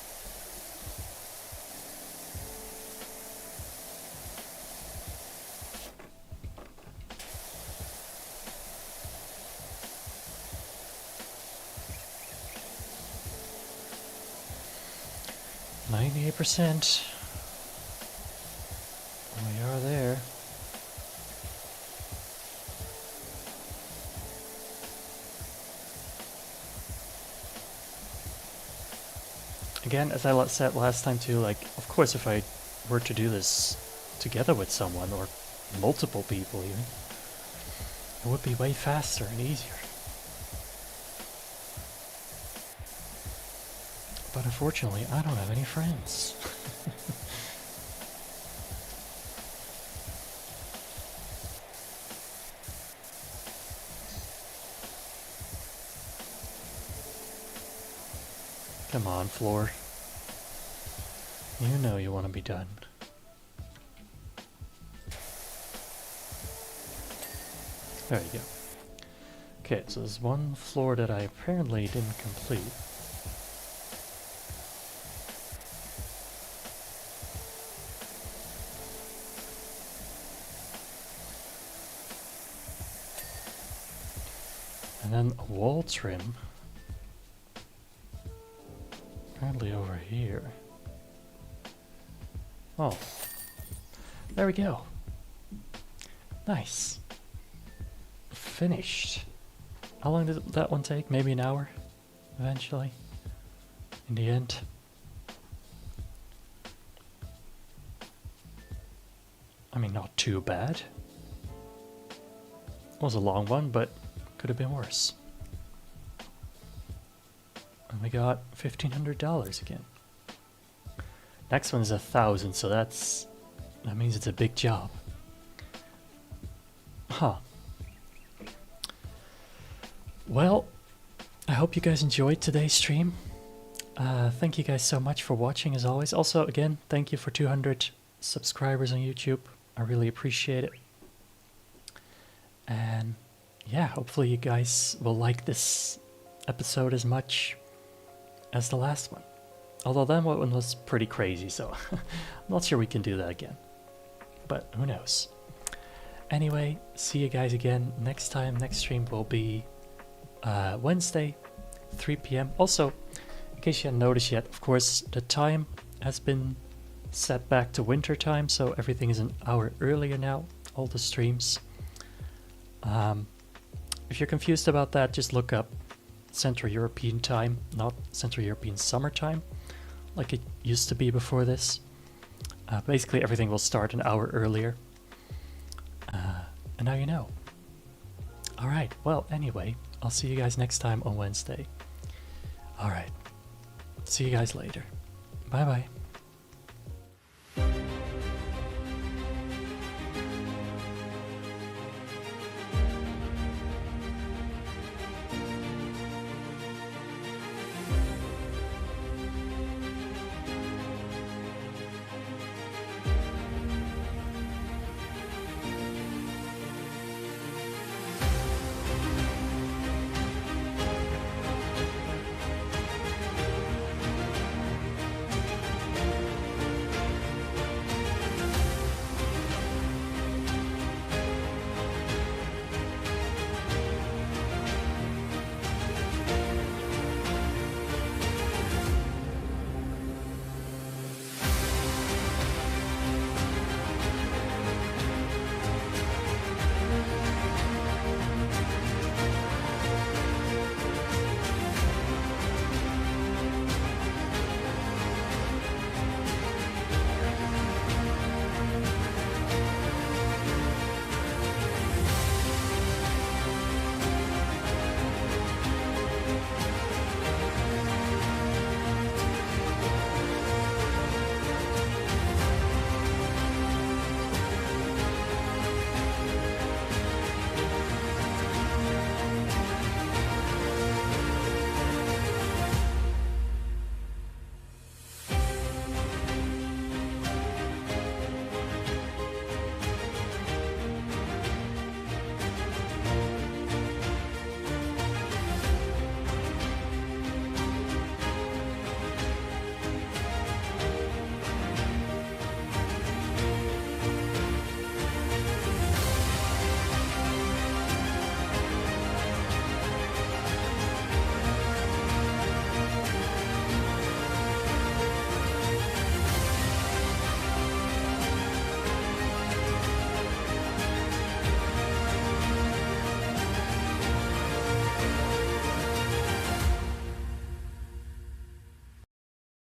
%. We are there. Again, as I said last time too, like, of course if I were to do this together with someone, or multiple people even, it would be way faster and easier. But unfortunately, I don't have any friends. Come on, floor. You know you want to be done. There you go. Okay, so there's one floor that I apparently didn't complete. And then a wall trim. Apparently over here. Oh. There we go. Nice. Finished. How long did that one take? Maybe an hour? Eventually. In the end. I mean, not too bad. It was a long one, but could have been worse. And we got $1,500 again. Next one is 1,000, so that means it's a big job. Huh. Well, I hope you guys enjoyed today's stream. Thank you guys so much for watching as always. Also, again, thank you for 200 subscribers on YouTube. I really appreciate it. And yeah, hopefully you guys will like this episode as much as the last one. Although that one was pretty crazy, so I'm not sure we can do that again. But who knows. Anyway, see you guys again next time. Next stream will be Wednesday, 3 p.m. Also, in case you hadn't noticed yet, of course, the time has been set back to winter time, so everything is an hour earlier now, all the streams. If you're confused about that, just look up Central European time, not Central European summer time, like it used to be before this. Basically, everything will start an hour earlier. And now you know. Alright, well, anyway, I'll see you guys next time on Wednesday. Alright, see you guys later. Bye-bye.